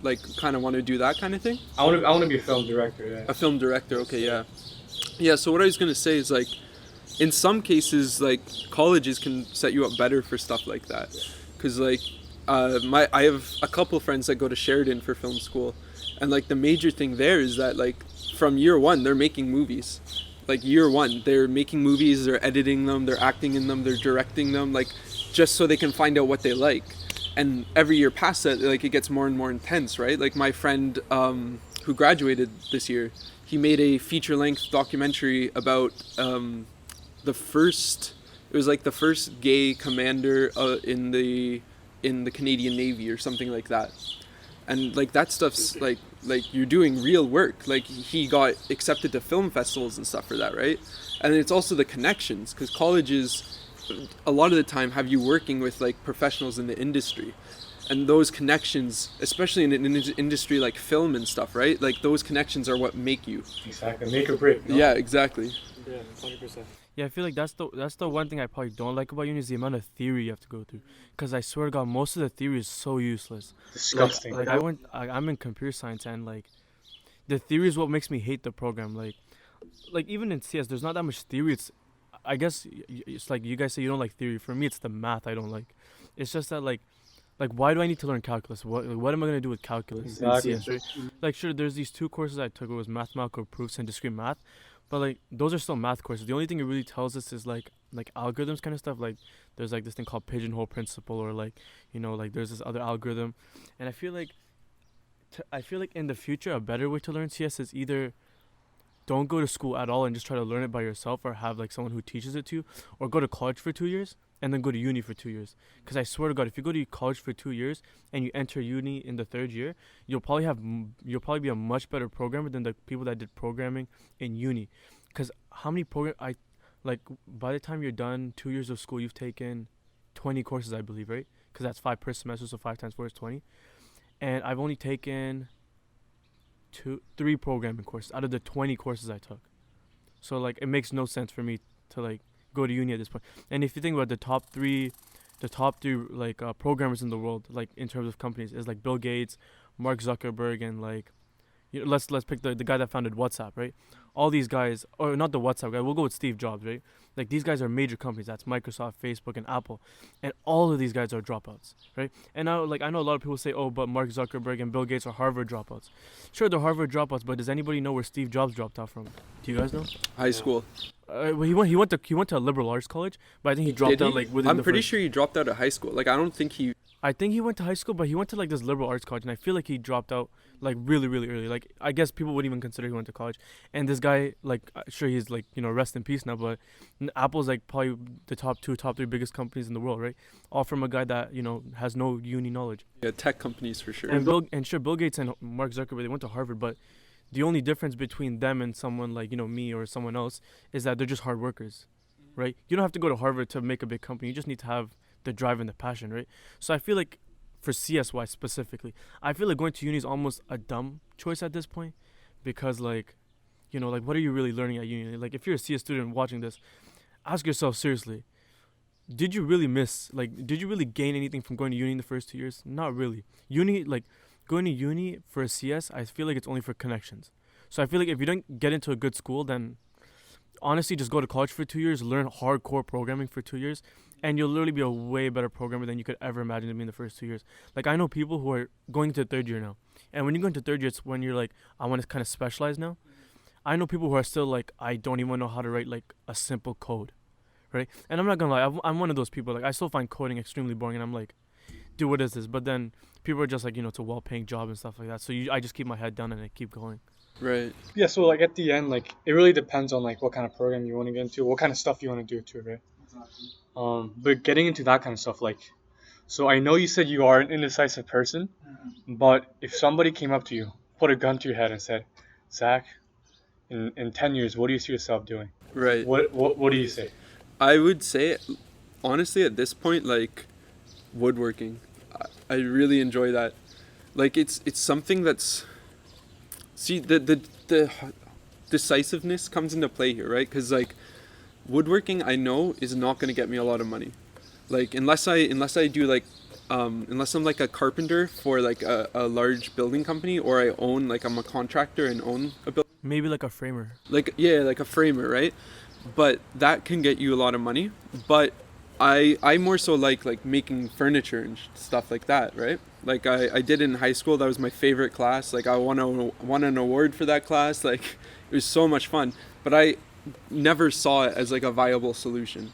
like kind of want to do that kind of thing. I want to be a film director. Yeah. A film director, okay, yeah. So what I was gonna say is like, in some cases, like colleges can set you up better for stuff like that, because like, I have a couple of friends that go to Sheridan for film school, and like the major thing there is that like from year 1 they're making movies. Like year 1 they're making movies, they're editing them, they're acting in them, they're directing them, like just so they can find out what they like. And every year past that, like it gets more and more intense, right? Like my friend who graduated this year, he made a feature-length documentary about the first gay commander in the Canadian Navy or something like that. And like that stuff's like you're doing real work. Like he got accepted to film festivals and stuff for that, right? And it's also the connections, because colleges a lot of the time have you working with like professionals in the industry, and those connections, especially in an industry like film and stuff, right? Like those connections are what make you. Exactly, make or break. No? Yeah, exactly. Yeah, 100%. Yeah, I feel like that's the one thing I probably don't like about uni is the amount of theory you have to go through. Because I swear to God, most of the theory is so useless. Disgusting. Like I'm in computer science, and like the theory is what makes me hate the program. Like even in CS, there's not that much theory. I guess it's like you guys say you don't like theory. For me, it's the math I don't like. It's just that like why do I need to learn calculus? What am I gonna do with calculus Exactly. in CS? Right? Like sure, there's these 2 courses I took. It was mathematical proofs and discrete math. But like those are still math courses. The only thing it really tells us is like algorithms kind of stuff. Like there's like this thing called pigeonhole principle, or like like there's this other algorithm. And I feel like in the future a better way to learn CS is either don't go to school at all and just try to learn it by yourself, or have like someone who teaches it to you, or go to college for 2 years and then go to uni for 2 years. Because I swear to God, if you go to college for 2 years and you enter uni in the 3rd year, you'll probably be a much better programmer than the people that did programming in uni. Because how many by the time you're done 2 years of school, you've taken 20 courses, I believe, right? Because that's 5 per semester, so 5 times 4 is 20. And I've only taken 3 programming courses out of the 20 courses I took. So like it makes no sense for me to like go to uni at this point. And if you think about the top three like programmers in the world, like in terms of companies, is like Bill Gates, Mark Zuckerberg, and like let's pick the guy that founded WhatsApp, right? All these guys, or not the WhatsApp guy, we'll go with Steve Jobs, right? Like these guys are major companies. That's Microsoft, Facebook, and Apple, and all of these guys are dropouts, right? And now, like I know a lot of people say, oh, but Mark Zuckerberg and Bill Gates are Harvard dropouts. Sure, they're Harvard dropouts, but does anybody know where Steve Jobs dropped out from? Do you guys know? High school. Well, he went to a liberal arts college, but I think he dropped out like within I'm the pretty first. sure he dropped out of high school. Like I don't think he. I think he went to high school, but he went to like this liberal arts college, and I feel like he dropped out like really, really early. Like I guess people wouldn't even consider he went to college. And this guy, like, sure he's like rest in peace now, but Apple's like probably the top 3 biggest companies in the world, right? All from a guy that has no uni knowledge. Yeah, tech companies for sure. And Bill Gates and Mark Zuckerberg, they went to Harvard, but the only difference between them and someone like me or someone else is that they're just hard workers, right? You don't have to go to Harvard to make a big company. You just need to have the drive and the passion, right? So I feel like for CSY specifically, I feel like going to uni is almost a dumb choice at this point, because like what are you really learning at uni? Like if you're a CS student watching this, ask yourself seriously, did you really gain anything from going to uni in the first 2 years? Not really. Going to uni for a CS, I feel like it's only for connections. So I feel like if you don't get into a good school, then honestly, just go to college for 2 years, learn hardcore programming for 2 years, and you'll literally be a way better programmer than you could ever imagine to be in the first 2 years. Like, I know people who are going to third year now. And when you go into third year, it's when you're like, I want to kind of specialize now. I know people who are still like, I don't even know how to write like a simple code, right? And I'm not gonna lie, I'm one of those people. Like, I still find coding extremely boring, and I'm like, dude, what is this? But then people are just like, it's a well-paying job and stuff like that. So I just keep my head down and I keep going. Right. Yeah, so like at the end, like it really depends on like what kind of program you want to get into, what kind of stuff you want to do too, right? But getting into that kind of stuff, like, so I know you said you are an indecisive person, but if somebody came up to you, put a gun to your head and said, Zach, in 10 years, what do you see yourself doing? Right. What do you say? I would say, honestly, at this point, like, woodworking. I really enjoy that. Like, it's something that's... See, the decisiveness comes into play here, right? Because, like, woodworking, I know, is not going to get me a lot of money. Like, unless I do, like, unless I'm, like, a carpenter for, like, a large building company, or I own, like, I'm a contractor and own a building. Maybe like a framer. Like, yeah, like a framer, right? But that can get you a lot of money. But I more so like making furniture and stuff like that, right? Like I did in high school. That was my favorite class. Like I won an award for that class. Like it was so much fun. But I never saw it as like a viable solution.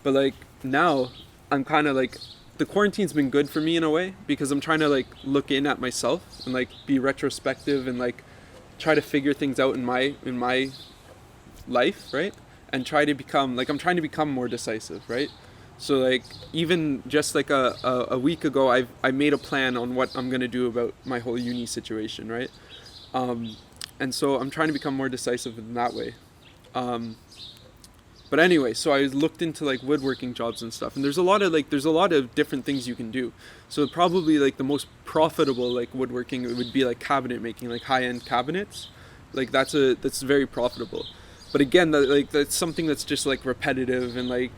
But like now I'm kind of like, the quarantine's been good for me in a way, because I'm trying to like look in at myself and like be retrospective and like try to figure things out in my life, right? And try to become like, I'm trying to become more decisive, right? So like even just like a week ago, I made a plan on what I'm gonna do about my whole uni situation, right? And so I'm trying to become more decisive in that way. But anyway, so I looked into like woodworking jobs and stuff, and there's a lot of different things you can do. So probably like the most profitable like woodworking, it would be like cabinet making, like high-end cabinets. Like that's very profitable. But again, that's something that's just like repetitive, and like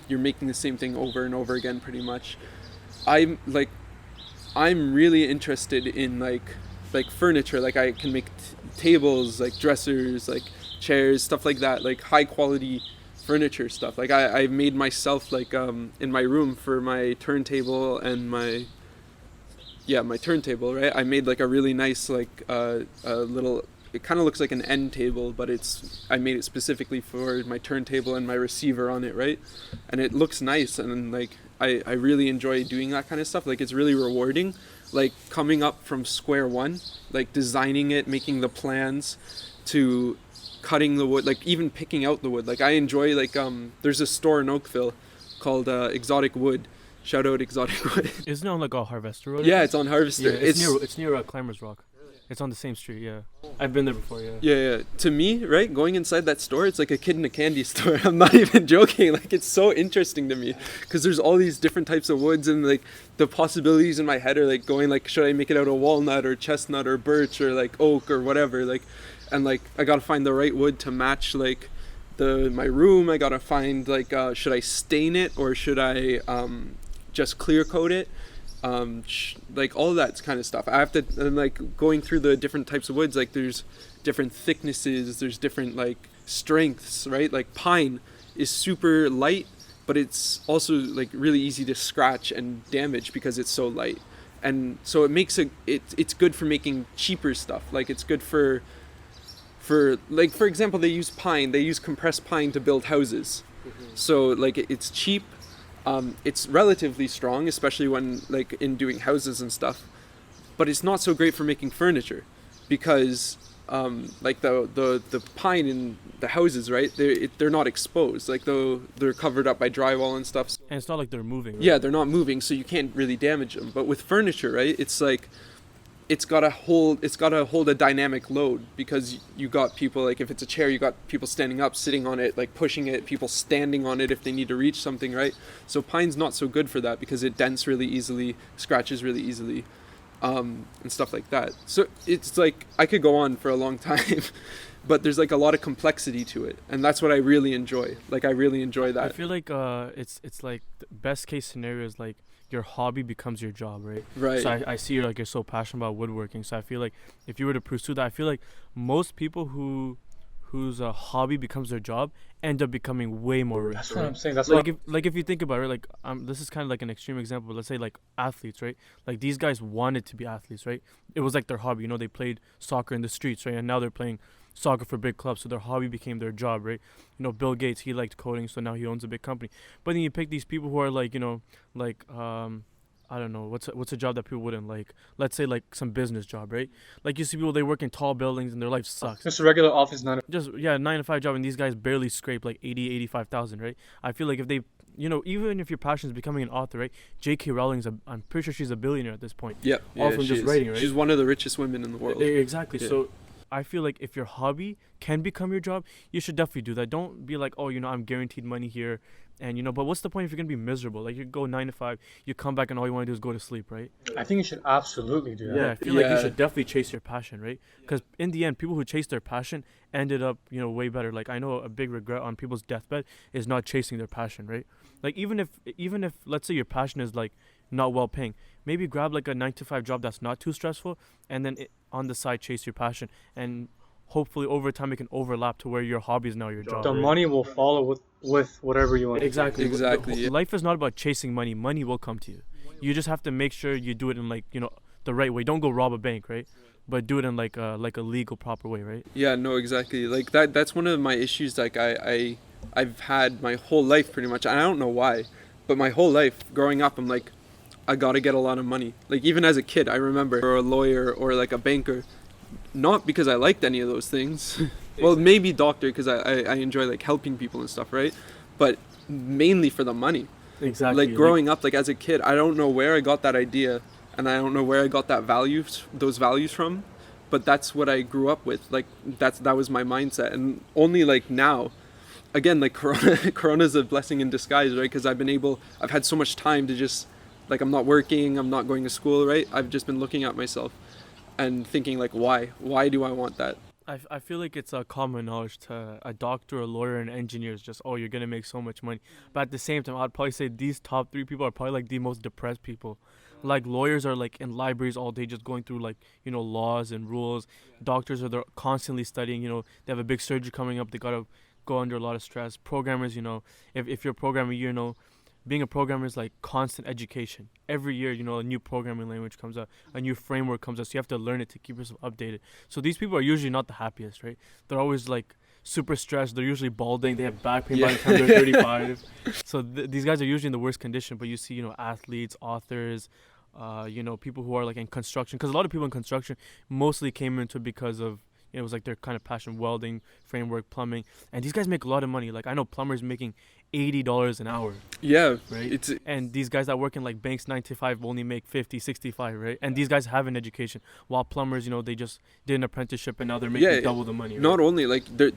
you're making the same thing over and over again pretty much. I'm really interested in like furniture. Like I can make tables, like dressers, like chairs, stuff like that, like high quality furniture stuff. Like I made myself like in my room for my turntable and my turntable, right? I made like a really nice like a little, it kind of looks like an end table, but I made it specifically for my turntable and my receiver on it, right? And it looks nice, and like I really enjoy doing that kind of stuff. Like it's really rewarding, like coming up from square one, like designing it, making the plans, to cutting the wood, like even picking out the wood. Like I enjoy like there's a store in Oakville called Exotic Wood. Shout out Exotic Wood. Isn't it on like a Harvester Road? Yeah, it's on Harvester. Yeah, it's near Climbers Rock. It's on the same street, yeah. I've been there before, yeah. Yeah. To me, right, going inside that store, it's like a kid in a candy store. I'm not even joking. Like, it's so interesting to me, because there's all these different types of woods, and like the possibilities in my head are like going like, should I make it out of walnut or chestnut or birch or like oak or whatever, like, and like I gotta find the right wood to match like my room. I gotta find like should I stain it or should I just clear coat it? Like all that kind of stuff. I have to, and like going through the different types of woods, like there's different thicknesses, there's different like strengths, right? Like pine is super light, but it's also like really easy to scratch and damage because it's so light. And so it makes it's good for making cheaper stuff. Like it's good for like, for example, they use compressed pine to build houses. So like it's cheap. It's relatively strong, especially when like in doing houses and stuff, but it's not so great for making furniture, because like the pine in the houses, right? They're not exposed, like they're covered up by drywall and stuff. And it's not like they're moving. Right? Yeah, they're not moving, so you can't really damage them. But with furniture, right? It's like it's gotta hold a dynamic load, because you got people, like if it's a chair, you got people standing up, sitting on it, like pushing it, people standing on it if they need to reach something, right? So pine's not so good for that, because it dents really easily, scratches really easily, and stuff like that. So it's like, I could go on for a long time, but there's like a lot of complexity to it, and that's what I really enjoy. Like I really enjoy that. I feel like it's like the best case scenario is like your hobby becomes your job, right? Right. So I see you're so passionate about woodworking. So I feel like if you were to pursue that, I feel like most people who whose hobby becomes their job end up becoming way more rich. That's right? what I'm saying. That's Like what if you think about it, like this is kind of like an extreme example. Let's say like athletes, right? Like these guys wanted to be athletes, right? It was like their hobby. They played soccer in the streets, right? And now they're playing soccer for big clubs, so their hobby became their job, right? Bill Gates, he liked coding, so now he owns a big company. But then you pick these people who are like, like I don't know, what's a job that people wouldn't like? Let's say like some business job, right? Like you see people, they work in tall buildings and their life sucks. just a regular office 9 Just 9 to 5 job, and these guys barely scrape like 85,000, right? I feel like if they, even if your passion is becoming an author, right? J.K. Rowling's I'm pretty sure she's a billionaire at this point. Yep. All from just writing, right? She's one of the richest women in the world. Exactly. Yeah. So I feel like if your hobby can become your job, you should definitely do that. Don't be like, oh, I'm guaranteed money here, and but what's the point if you're gonna be miserable? Like you go 9 to 5, you come back and all you want to do is go to sleep, right? I think you should absolutely do that. Yeah, I feel like you should definitely chase your passion, right? Because in the end, people who chase their passion ended up, way better. Like I know a big regret on people's deathbed is not chasing their passion, right? Like even if let's say your passion is like not well paying, maybe grab like a 9 to 5 job that's not too stressful, and then on the side chase your passion, and hopefully over time it can overlap to where your hobby is now your job. The right? money will follow with whatever you want. Exactly. Yeah. Life is not about chasing money. Money will come to you. You just have to make sure you do it in like the right way. Don't go rob a bank, right? But do it in like a legal, proper way, right? Yeah, no, exactly. Like that's one of my issues. Like I've had my whole life pretty much. And I don't know why, but my whole life growing up, I'm like, I gotta get a lot of money. Like even as a kid, I remember, or a lawyer or like a banker. Not because I liked any of those things. Well, maybe doctor because I enjoy like helping people and stuff, right? But mainly for the money. Exactly. Like growing up, like as a kid, I don't know where I got that idea, and I don't know where I got those values from, but that's what I grew up with. Like that was my mindset, and only like now, again, like Corona's a blessing in disguise, right? Because I've had so much time to just, like, I'm not working, I'm not going to school, right? I've just been looking at myself and thinking like, why do I want that? I feel like it's a common knowledge to a doctor, a lawyer, and engineers just, oh, you're going to make so much money. But at the same time, I'd probably say these top 3 people are probably like the most depressed people. Like lawyers are like in libraries all day just going through like, laws and rules. Doctors they're constantly studying, they have a big surgery coming up. They got to go under a lot of stress. Programmers, if you're a programmer, being a programmer is like constant education. Every year, a new programming language comes out, a new framework comes out, so you have to learn it to keep yourself updated. So these people are usually not the happiest, right? They're always like super stressed. They're usually balding. They have back pain by the time they're 35. So these guys are usually in the worst condition. But you see, athletes, authors, people who are like in construction. Because a lot of people in construction mostly came into it because of, it was like their kind of passion, welding, framework, plumbing. And these guys make a lot of money. Like I know plumbers making $80 an hour. Yeah. Right? And these guys that work in like banks 9 to 5 only make 50, 65, right? And these guys have an education. While plumbers, they just did an apprenticeship and now they're making double the money. Right? Not only like the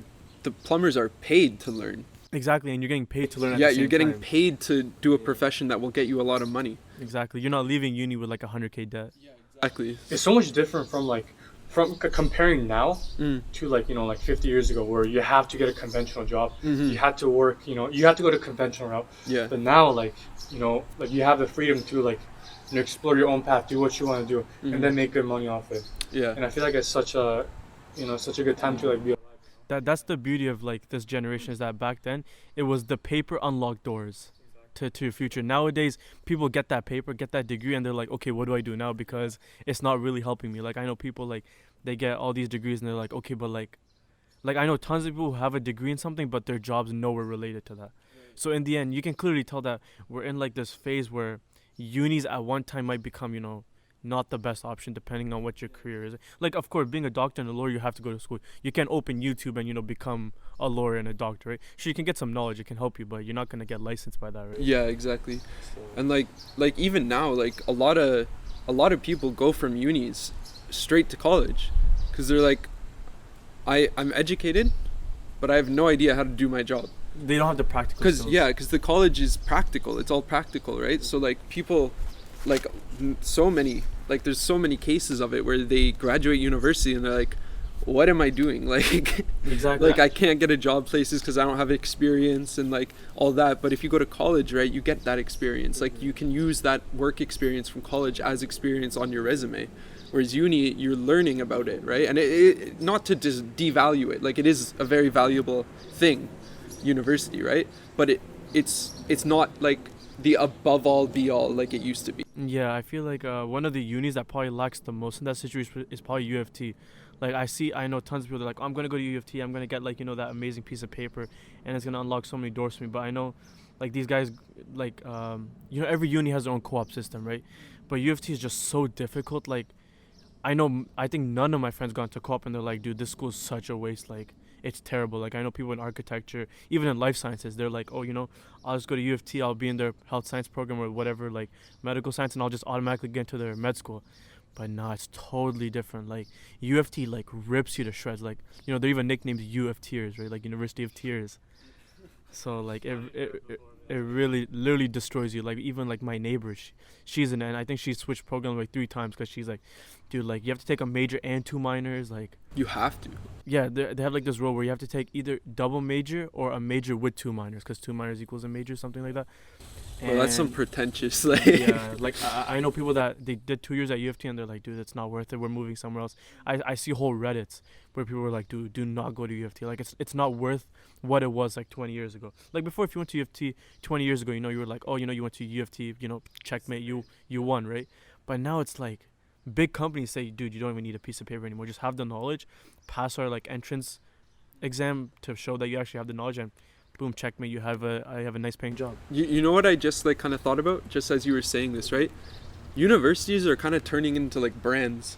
plumbers are paid to learn. Exactly, and you're getting paid to learn at the same you're getting time. paid to do a profession that will get you a lot of money. Exactly. You're not leaving uni with like 100K debt. Exactly. It's so much different from comparing now to like 50 years ago, where you have to get a conventional job. You had to work, you had to go to conventional route. Yeah. But now like you have the freedom to explore your own path, do what you want to do, and then make good money off it. Yeah. And I feel like it's such a good time to be alive. That's the beauty of like this generation, is that back then it was the paper unlocked doors to your future. Nowadays people get that paper, get that degree, and they're like, okay, what do I do now, because it's not really helping me. Like I know people like they get all these degrees and they're like, okay, but like I know tons of people who have a degree in something but their job's nowhere related to that. So in the end you can clearly tell that we're in like this phase where unis at one time might become not the best option depending on what your career is. Like, of course, being a doctor and a lawyer, you have to go to school. You can't open YouTube and, become a lawyer and a doctor, right? Sure, you can get some knowledge, it can help you, but you're not going to get licensed by that, right? Yeah, exactly. And like even now, like a lot of people go from unis straight to college because they're like, I'm educated, but I have no idea how to do my job. They don't have the practical skills. Because the college is practical. It's all practical, right? So like people, like there's so many cases of it where they graduate university and they're like, what am I doing? Like, Exactly. like I can't get a job places because I don't have experience and like all that. But if you go to college, right, you get that experience. Like you can use that work experience from college as experience on your resume. Whereas uni, you're learning about it, right? And it not to just devalue it, like it is a very valuable thing, university, right? But it's not like the above all be all like it used to be. Yeah, I feel like one of the unis that probably lacks the most in that situation is probably U of T. Like I know tons of people that are like, oh, I'm gonna go to U of T. I'm gonna get like that amazing piece of paper, and it's gonna unlock so many doors for me. But I know, like these guys, like every uni has their own co-op system, right? But U of T is just so difficult. Like I think none of my friends got into co-op and they're like, dude, this school is such a waste. Like it's terrible. Like I know people in architecture, even in life sciences, they're like, oh, I'll just go to U of T. I'll be in their health science program or whatever, like medical science, and I'll just automatically get into their med school. But nah, it's totally different. Like U of T like rips you to shreds. Like they're even nicknamed U of Tears, right? Like University of Tears. So like it really literally destroys you. Like even like my neighbor, she's in it, and I think she switched programs like 3 times because she's like, dude, like you have to take a major and 2 minors. Like You have to. yeah, they have like this rule where you have to take either double major or a major with 2 minors, because 2 minors equals a major, something like that. Well, that's some pretentious like. Yeah, like I know people that they did 2 years at U of T and they're like, dude, it's not worth it. We're moving somewhere else. I see whole Reddits where people were like, dude, do not go to U of T. Like it's not worth what it was like 20 years ago. Like before, if you went to U of T 20 years ago, you were like, oh, you went to U of T, checkmate, you won, right? But now it's like big companies say, dude, you don't even need a piece of paper anymore. Just have the knowledge, pass our like entrance exam to show that you actually have the knowledge, and boom, checkmate, I have a nice paying job. You know what I just like kind of thought about just as you were saying this, right? Universities are kind of turning into like brands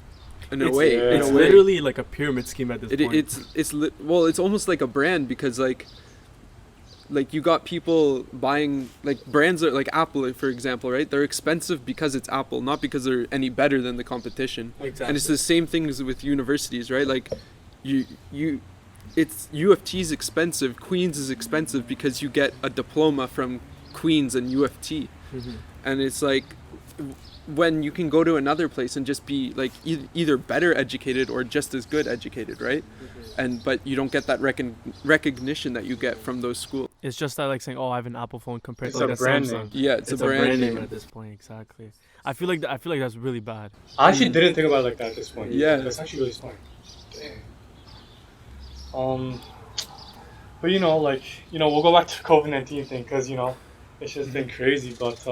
in a way. It's literally like a pyramid scheme at this point. It's almost like a brand, because like you got people buying like brands that, like Apple, for example, right? They're expensive because it's Apple, not because they're any better than the competition. Exactly. And it's the same things with universities, right? Like it's U of T is expensive, Queens is expensive because you get a diploma from Queens and U of T. Mm-hmm. And it's like when you can go to another place and just be like either better educated or just as good educated, right? Mm-hmm. But you don't get that recognition that you get from those schools. It's just that like saying, oh, I have an Apple phone compared It's to like a brand Samsung. name. Yeah, it's a brand name at this point. Exactly. I feel like that's really bad. I actually didn't think about it like that at this point. Yeah. That's actually really smart. Dang. But we'll go back to the COVID-19 thing, because it's just been crazy. But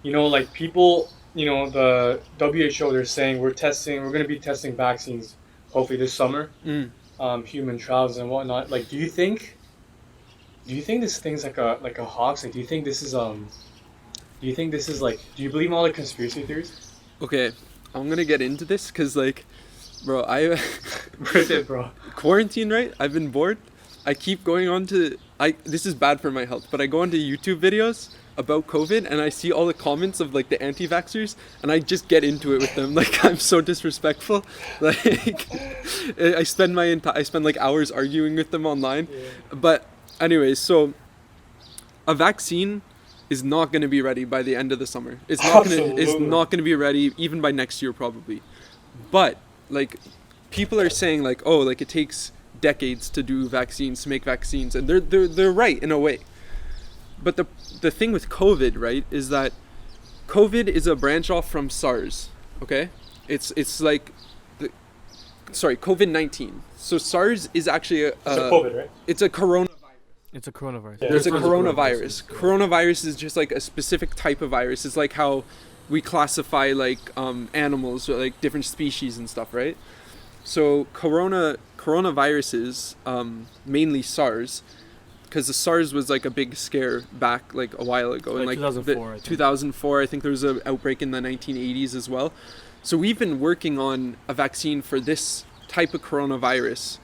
like people, the WHO, they're saying we're going to be testing vaccines hopefully this summer, human trials and whatnot. Like, do you think this thing's like a hoax? Like, do you think this is like, do you believe in all the conspiracy theories? Okay, I'm gonna get into this because like, bro, bro. Quarantine, right? I've been bored. I keep going on to this is bad for my health, but I go onto YouTube videos about COVID and I see all the comments of like the anti-vaxxers and I just get into it with them. Like, I'm so disrespectful. Like I spend like hours arguing with them online. Yeah. But anyways, so a vaccine is not going to be ready by the end of the summer. It's not going to be ready even by next year probably. But like people are saying like, oh, like it takes decades to do vaccines, to make vaccines, and they're right in a way. But the thing with COVID, right, is that COVID is a branch off from SARS, okay? It's like COVID-19. So SARS is actually it's a COVID, right? It's a coronavirus. It's a coronavirus. Yeah. There's a coronavirus. Coronavirus is just like a specific type of virus. It's like how we classify like animals or like different species and stuff, right? So coronaviruses, mainly SARS, because the SARS was like a big scare back like a while ago. Like in 2004. 2004, I think there was an outbreak in the 1980s as well. So we've been working on a vaccine for this type of coronavirus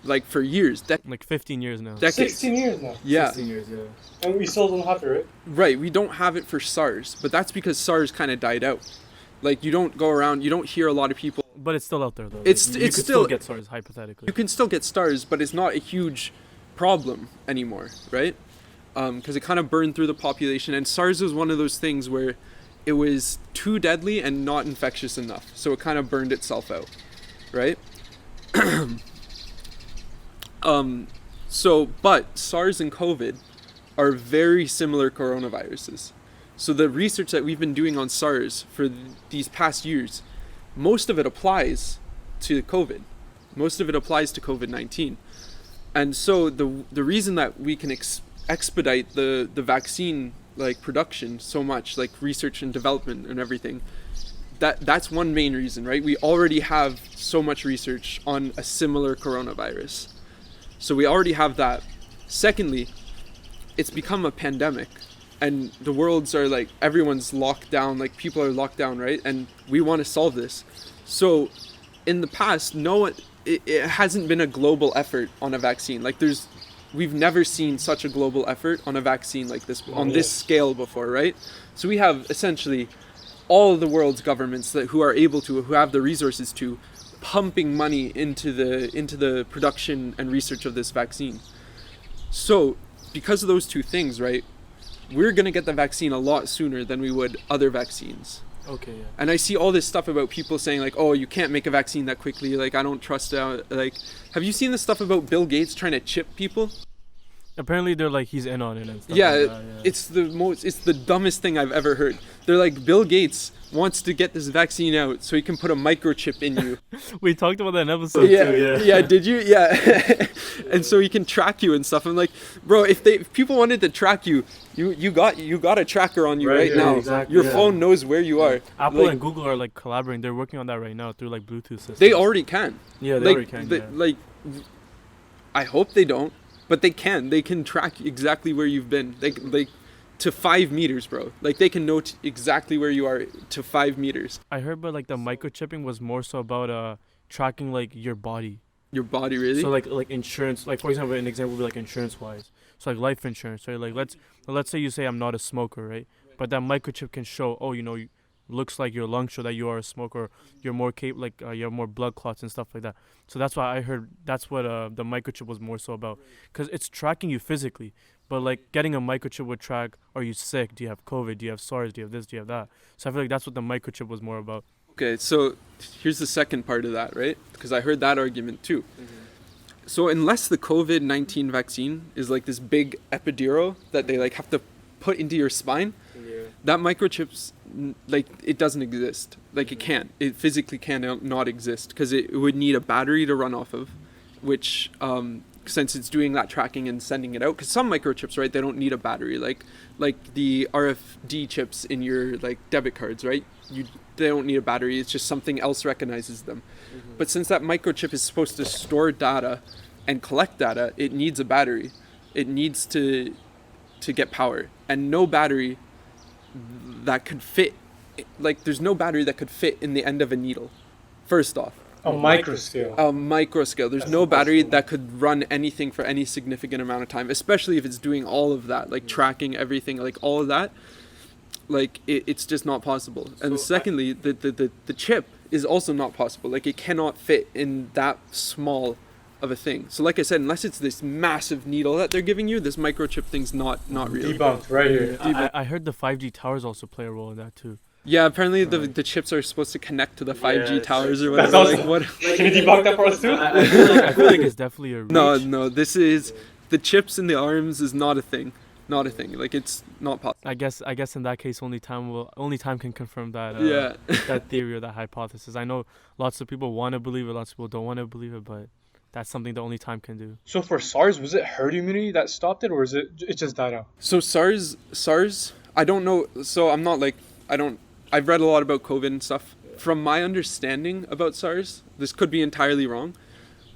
like for years. Like 15 years now. Decades. 16 years now. Yeah. 16 years, yeah. And we still don't have it, right? Right, we don't have it for SARS, but that's because SARS kind of died out. Like you don't hear a lot of people. But it's still out there though. You could still get SARS hypothetically. You can still get SARS, but it's not a huge problem anymore, right? Because it kind of burned through the population, and SARS was one of those things where it was too deadly and not infectious enough, so it kind of burned itself out. right? But SARS and COVID are very similar coronaviruses. So the research that we've been doing on SARS for these past years, most of it applies to COVID. Most of it applies to COVID-19. And so the reason that we can expedite the vaccine like production so much, like research and development and everything, that's one main reason, right? We already have so much research on a similar coronavirus. So we already have that. Secondly, it's become a pandemic, and the worlds are like, everyone's locked down, like people are locked down, right? And we want to solve this. So in the past, it hasn't been a global effort on a vaccine. Like we've never seen such a global effort on a vaccine like this, on this scale before, right? So we have essentially all of the world's governments who have the resources to, pumping money into the production and research of this vaccine. So because of those two things, right, we're going to get the vaccine a lot sooner than we would other vaccines. Okay, yeah. And I see all this stuff about people saying like, oh, you can't make a vaccine that quickly. Like, I don't trust it. Like, have you seen the stuff about Bill Gates trying to chip people? Apparently they're like, he's in on it and stuff Yeah, like that, yeah. It's the dumbest thing I've ever heard. They're like, Bill Gates wants to get this vaccine out so he can put a microchip in you. We talked about that in episode Yeah, 2, yeah. yeah, did you? Yeah. And so he can track you and stuff. I'm like, bro, if people wanted to track you, you got a tracker on you right now. Exactly, Your phone knows where you are. Apple and Google are like collaborating. They're working on that right now through like Bluetooth systems. They already can. Yeah, they already can. Like, I hope they don't, but they can. They can track exactly where you've been. They to 5 meters, bro. Like, they can know exactly where you are to 5 meters. I heard, but like the microchipping was more so about tracking like your body. Your body, really? So like insurance, like for example, an example would be like insurance wise. So like life insurance, right? Like let's say you say I'm not a smoker, right? But that microchip can show, oh, looks like your lungs show that you are a smoker. You're more you have more blood clots and stuff like that. So that's why I heard that's what the microchip was more so about, because it's tracking you physically. But like getting a microchip would track, are you sick? Do you have COVID? Do you have SARS? Do you have this? Do you have that? So I feel like that's what the microchip was more about. Okay, so here's the second part of that, right? Because I heard that argument too. Mm-hmm. So unless the COVID-19 vaccine is like this big epidural that they like have to put into your spine, that microchip's like, it doesn't exist. Like, it can't. It physically cannot exist, because it would need a battery to run off of, which since it's doing that tracking and sending it out, because some microchips, right, they don't need a battery, like the RFD chips in your like debit cards, right? They don't need a battery. It's just something else recognizes them. Mm-hmm. But since that microchip is supposed to store data and collect data, it needs a battery. It needs to get power, and no battery that could fit, like, there's no battery that could fit in the end of a needle. First off, a microscale. There's no battery that could run anything for any significant amount of time, especially if it's doing all of that, like tracking everything, like all of that. Like, it's just not possible. And secondly, the chip is also not possible. Like, it cannot fit in that small of a thing. So like I said, unless it's this massive needle that they're giving you, this microchip thing's not real. Debunked right here. I heard the 5G towers also play a role in that too. Yeah, apparently the chips are supposed to connect to the 5G towers or whatever. That's awesome. Like, what? Can you debunk that for us too? I feel like it's definitely a reach. No, this is, the chips in the arms is not a thing. Not a thing. Like, it's not possible. I guess in that case only time can confirm that that theory or that hypothesis. I know lots of people want to believe it, lots of people don't want to believe it, but that's something that only time can do. So for SARS, was it herd immunity that stopped it, or is it just died out? So SARS, I don't know. So I'm not like, I've read a lot about COVID and stuff. From my understanding about SARS, this could be entirely wrong,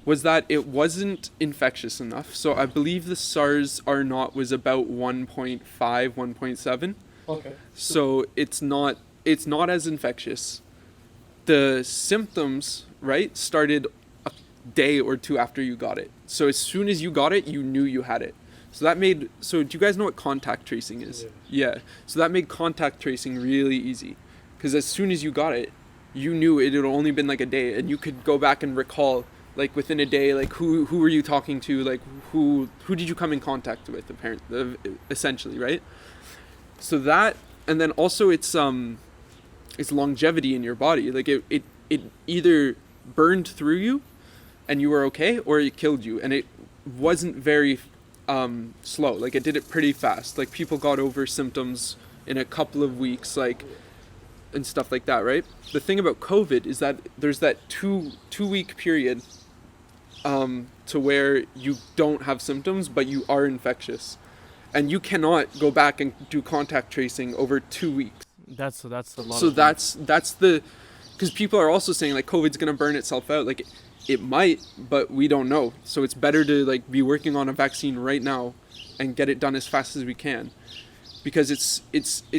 was that it wasn't infectious enough. So I believe the SARS R0 was about 1.5, 1.7. Okay. So it's not as infectious. The symptoms, right, started a day or two after you got it. So as soon as you got it, you knew you had it. So do you guys know what contact tracing is? Yeah. So that made contact tracing really easy, because as soon as you got it, you knew it had only been like a day, and you could go back and recall, like, within a day, like, who were you talking to, like, who did you come in contact with, apparently, essentially, right? So that, and then also it's longevity in your body. Like, it either burned through you and you were okay, or it killed you. And it wasn't very slow. Like, it did it pretty fast. Like, people got over symptoms in a couple of weeks, like, and stuff like that, right? The thing about COVID is that there's that two-week period to where you don't have symptoms, but you are infectious. And you cannot go back and do contact tracing over 2 weeks. That's a lot. So that's the, because people are also saying like COVID's gonna burn itself out. Like, it might, but we don't know. So it's better to like be working on a vaccine right now and get it done as fast as we can, because it's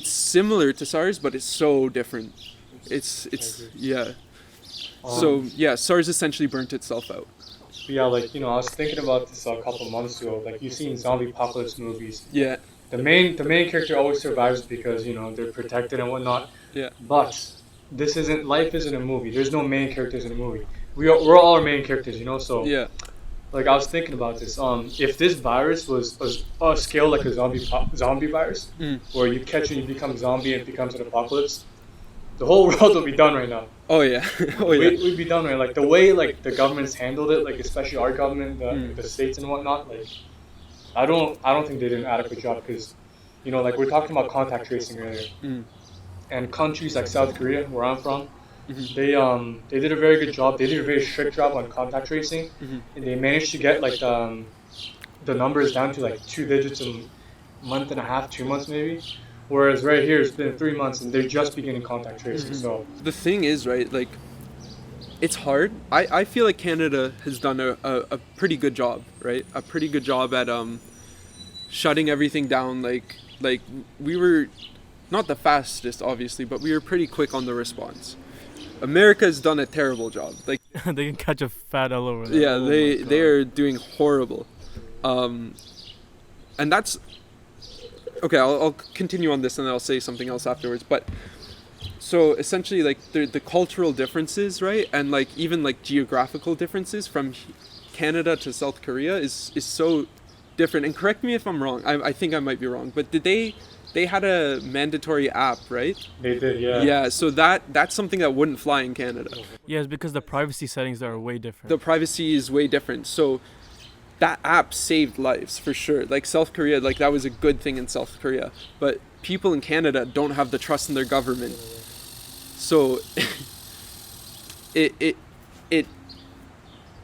similar to SARS, but it's so different. It's yeah. So yeah, SARS essentially burnt itself out. Yeah, like, I was thinking about this a couple months ago. Like, you've seen zombie apocalypse movies. Yeah. The main character always survives because, they're protected and whatnot. Yeah. But life isn't a movie. There's no main characters in a movie. We're all our main characters, so yeah. Like, I was thinking about this. If this virus was a scale like a zombie virus, where you catch it, you become zombie, and it becomes an apocalypse, the whole world would be done right now. Oh yeah. Oh yeah. We'd be done right. Like, the way like the governments handled it, like especially our government, the states and whatnot. Like, I don't think they did an adequate job, because, like we're talking about contact tracing earlier, and countries like South Korea, where I'm from, they did a very good job. They did a very strict job on contact tracing, and they managed to get like the numbers down to like 2 digits in a month and a half, 2 months maybe. Whereas right here it's been 3 months and they're just beginning contact tracing. So the thing is, right, like, it's hard. I feel like Canada has done a pretty good job, right? A pretty good job at shutting everything down. Like we were not the fastest, obviously, but we were pretty quick on the response. America's done a terrible job. Like, they can catch a fat all over there. Yeah, they are doing horrible. And that's okay. I'll continue on this and then I'll say something else afterwards. But so essentially, like, the cultural differences, right, and like even like geographical differences from Canada to South Korea is so different. And correct me if I'm wrong. I think I might be wrong. But did they had a mandatory app, right? They did, yeah. Yeah, so that's something that wouldn't fly in Canada. Yeah, it's because the privacy settings there are way different. The privacy is way different. So that app saved lives for sure. Like, South Korea, like, that was a good thing in South Korea. But people in Canada don't have the trust in their government. So it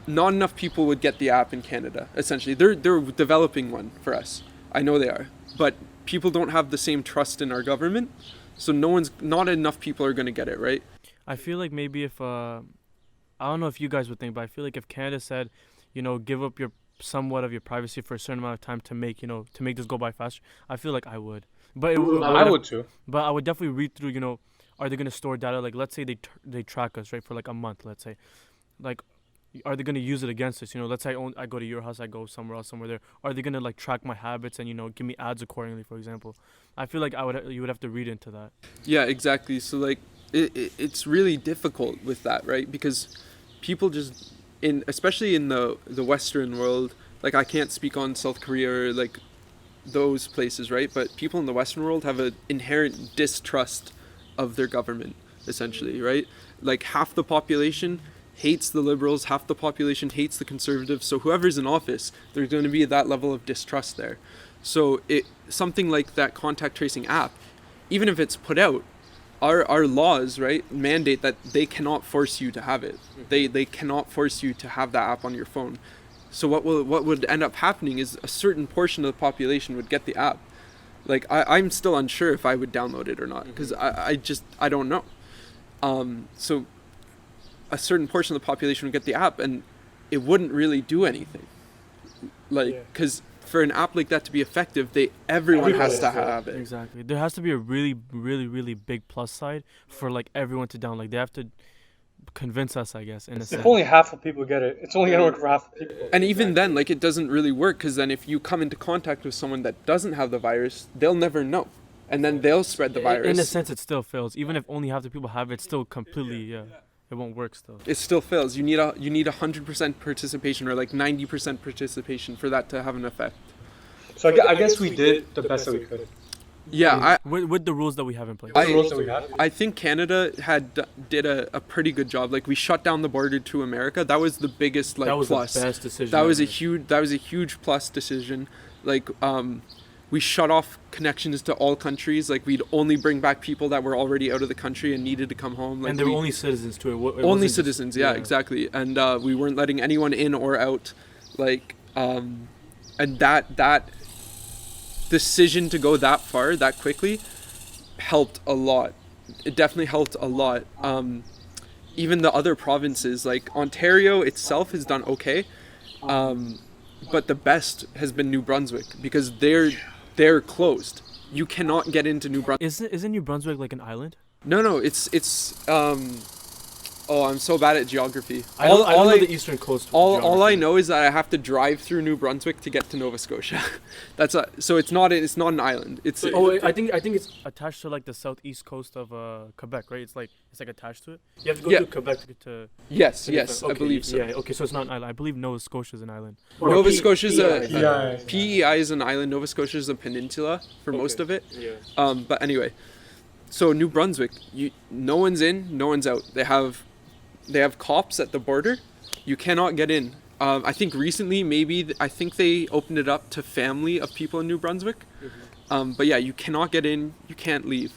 not enough people would get the app in Canada, essentially. They're developing one for us. I know they are. But people don't have the same trust in our government, so not enough people are going to get it, right? I feel like maybe if I don't know if you guys would think, but I feel like if Canada said, give up somewhat of your privacy for a certain amount of time to make this go by faster, I feel like I would. But I would too. But I would definitely read through, are they going to store data? Like, let's say they track us, right, for like a month, let's say. Like, are they going to use it against us? Let's say I go to your house, I go somewhere else, somewhere there. Are they going to like track my habits and give me ads accordingly, for example? I feel like you would have to read into that. Yeah, exactly. So like it's really difficult with that, right? Because people just especially in the Western world, like, I can't speak on South Korea or like those places, right? But people in the Western world have an inherent distrust of their government, essentially, right? Like, half the population hates the liberals, half the population hates the conservatives. So whoever's in office, there's going to be that level of distrust there. So something like that contact tracing app, even if it's put out, our laws, right, mandate that they cannot force you to have it. They cannot force you to have that app on your phone. So what would end up happening is a certain portion of the population would get the app. Like, I'm still unsure if I would download it or not, because I don't know. So a certain portion of the population would get the app and it wouldn't really do anything. Like, because for an app like that to be effective, everyone has to have it. Exactly. There has to be a really, really, really big plus side for like everyone to download. Like, they have to convince us, I guess, in a sense. If only half of people get it, it's only going to work for half of people. And even then, like, it doesn't really work, because then if you come into contact with someone that doesn't have the virus, they'll never know. And then they'll spread the virus. In a sense, it still fails. Even if only half the people have it, it's still completely, it won't work still. It still fails. You need 100% participation, or like 90% participation for that to have an effect. So I guess we did the best that we could. Yeah, with the rules that we have in place. I think Canada did a pretty good job. Like, we shut down the border to America. That was the biggest like that was plus. the best decision. That was ever. a huge plus decision. Like, we shut off connections to all countries. Like, we'd only bring back people that were already out of the country and needed to come home. Like, and there were only citizens to it. Only citizens, yeah, exactly. And we weren't letting anyone in or out. Like, and that decision to go that far, that quickly, helped a lot. It definitely helped a lot. Even the other provinces, like Ontario itself, has done okay. But the best has been New Brunswick, because they're closed. You cannot get into New Brunswick. Isn't New Brunswick like an island? No, it's oh, I'm so bad at geography. I don't know the eastern coast. All I know is that I have to drive through New Brunswick to get to Nova Scotia. So it's not an island. It's I think it's attached to like the southeast coast of Quebec, right? It's like attached to it. You have to go to Quebec to Yes, okay, I believe so. Yeah, okay, so it's not an island. I believe Nova Scotia is an island. Nova Scotia is PEI is an island. Nova Scotia is a peninsula for most of it. Yeah. But anyway, so New Brunswick, no one's in, no one's out. They have cops at the border. You cannot get in. I think recently, I think they opened it up to family of people in New Brunswick. Mm-hmm. But yeah, you cannot get in. You can't leave.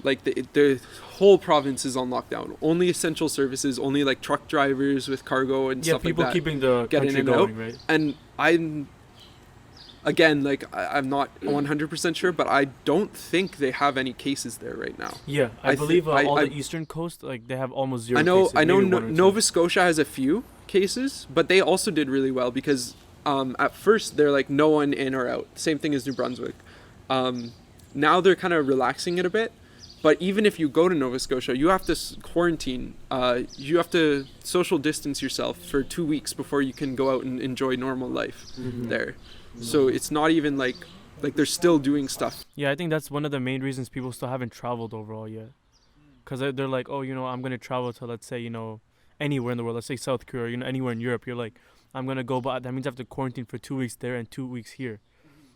Like, the whole province is on lockdown. Only essential services, only like truck drivers with cargo and stuff like that. Yeah, people keeping the get country in and going, out. right? And I'm not 100% sure, but I don't think they have any cases there right now. Yeah, I believe all the eastern coast, like, they have almost zero cases. I know Nova Scotia has a few cases, but they also did really well, because at first they're like no one in or out. Same thing as New Brunswick. Now they're kind of relaxing it a bit, but even if you go to Nova Scotia, you have to quarantine. You have to social distance yourself for 2 weeks before you can go out and enjoy normal life there. So it's not even like they're still doing stuff. Yeah, I think that's one of the main reasons people still haven't traveled overall yet. Because they're like, oh, I'm going to travel to, let's say, anywhere in the world. Let's say South Korea, anywhere in Europe. You're like, I'm going to go, but that means I have to quarantine for 2 weeks there and 2 weeks here.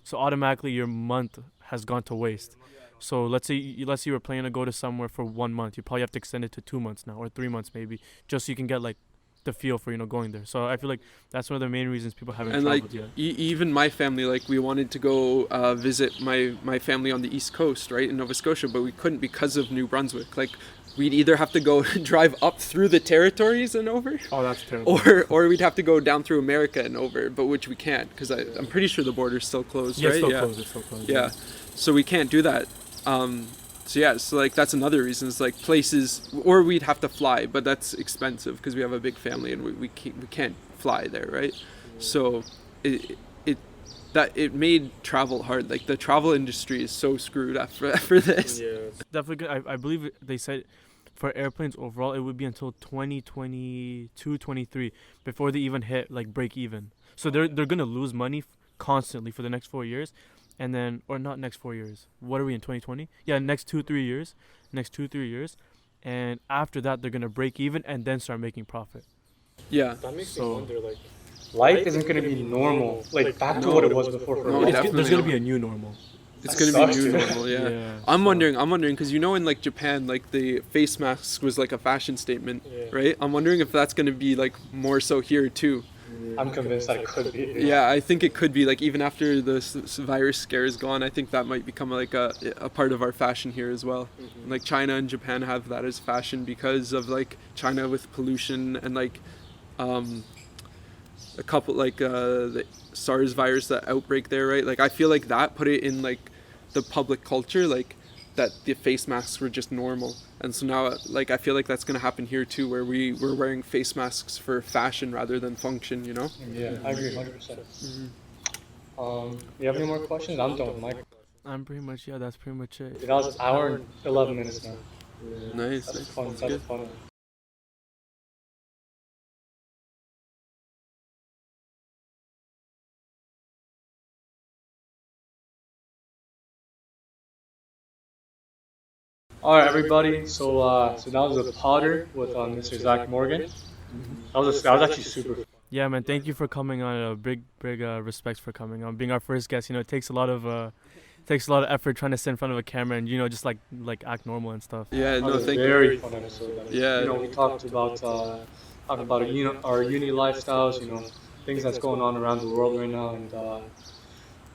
So automatically your month has gone to waste. So let's say you were planning to go to somewhere for 1 month. You probably have to extend it to 2 months now, or 3 months maybe, just so you can get like the feel for going there. So I feel like that's one of the main reasons people haven't traveled yet. Even my family, like, we wanted to go visit my family on the East Coast, right, in Nova Scotia, but we couldn't because of New Brunswick. Like, we'd either have to go drive up through the territories and over. Oh, that's terrible. Or we'd have to go down through America and over, but which we can't, because I'm pretty sure the border's still closed, right? It's still closed. Yeah. So we can't do that. So like, that's another reason. It's like places, or we'd have to fly, but that's expensive because we have a big family and we can't fly there, right? So it made travel hard. Like, the travel industry is so screwed after this. Yeah, it's definitely good. I believe they said for airplanes overall it would be until 2022, 23 before they even hit like break even. So they're gonna lose money constantly for the next 4 years. And then, or not next 4 years. What are we in, 2020? Yeah, next 2-3 years. And after that, they're going to break even and then start making profit. Yeah. That makes me wonder, like, life isn't going to be normal, like, back to what it was before. There's going to be a new normal. It's going to be new normal, yeah. I'm wondering, because in like Japan, like, the face mask was like a fashion statement, right? I'm wondering if that's going to be like more so here too. I'm convinced that it could be. Yeah, I think it could be, like, even after the virus scare is gone, I think that might become like a part of our fashion here as well. Mm-hmm. Like, China and Japan have that as fashion because of like China with pollution and like a couple like the SARS virus, that outbreak there, right? Like, I feel like that put it in like the public culture, like that the face masks were just normal. And so now, like, I feel like that's going to happen here too, where we're wearing face masks for fashion rather than function, Yeah, I agree 100%. Mm-hmm. You have any more questions? I'm done with my questions. I'm pretty much, that's pretty much it. That was an hour and 11 minutes now. Yeah. Nice. That's fun. That's fun. All right, everybody. So that was a Potter with Mr. Zach Morgan. That was actually super fun. Yeah, man. Thank you for coming on. Big respects for coming on, being our first guest. It takes a lot of takes a lot of effort trying to sit in front of a camera and just like act normal and stuff. Yeah, no, thank very you. fun episode. Yeah. We talked about our uni lifestyles, things that's going on around the world right now, and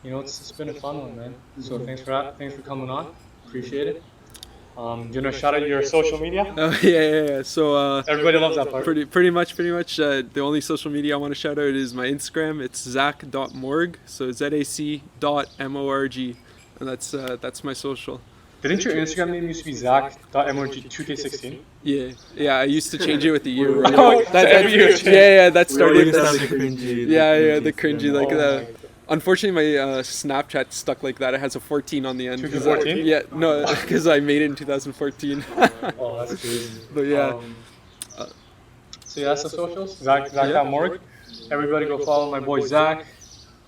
it's been a fun one, man. So thanks for coming on. Appreciate it. Do you want to shout out your social media? Oh yeah. So Everybody loves that part. pretty much. The only social media I want to shout out is my Instagram. It's zach.morg. So ZAC.morg, and that's my social. Didn't your Instagram name used to be Zach.morg2K16? Yeah. I used to change it with the year. Right? Oh, every year change. Yeah. That started. The cringy. The cringy like Oh that. my God. Unfortunately, my Snapchat stuck like that. It has a 14 on the end. 2014? Yeah, no, because I made it in 2014. Oh, that's crazy. But yeah. So yeah, that's the socials. Zach.morg. Everybody go follow my boy Zach.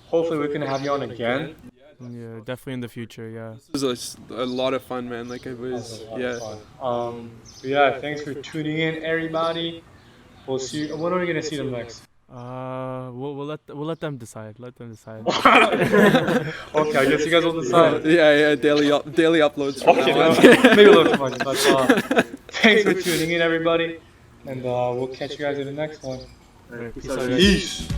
Hopefully we can have you on again. Yeah, definitely in the future. Yeah. It was a lot of fun, man. Like it was, yeah. But yeah, thanks for tuning in, everybody. We'll see. When are we gonna see them next? We'll let them decide. Let them decide. Okay, I guess you guys will decide. Yeah. Daily uploads. From Okay, now on. maybe a little too much, but thanks for tuning in, everybody, and we'll catch you guys in the next one. Alright, peace out, guys. Peace.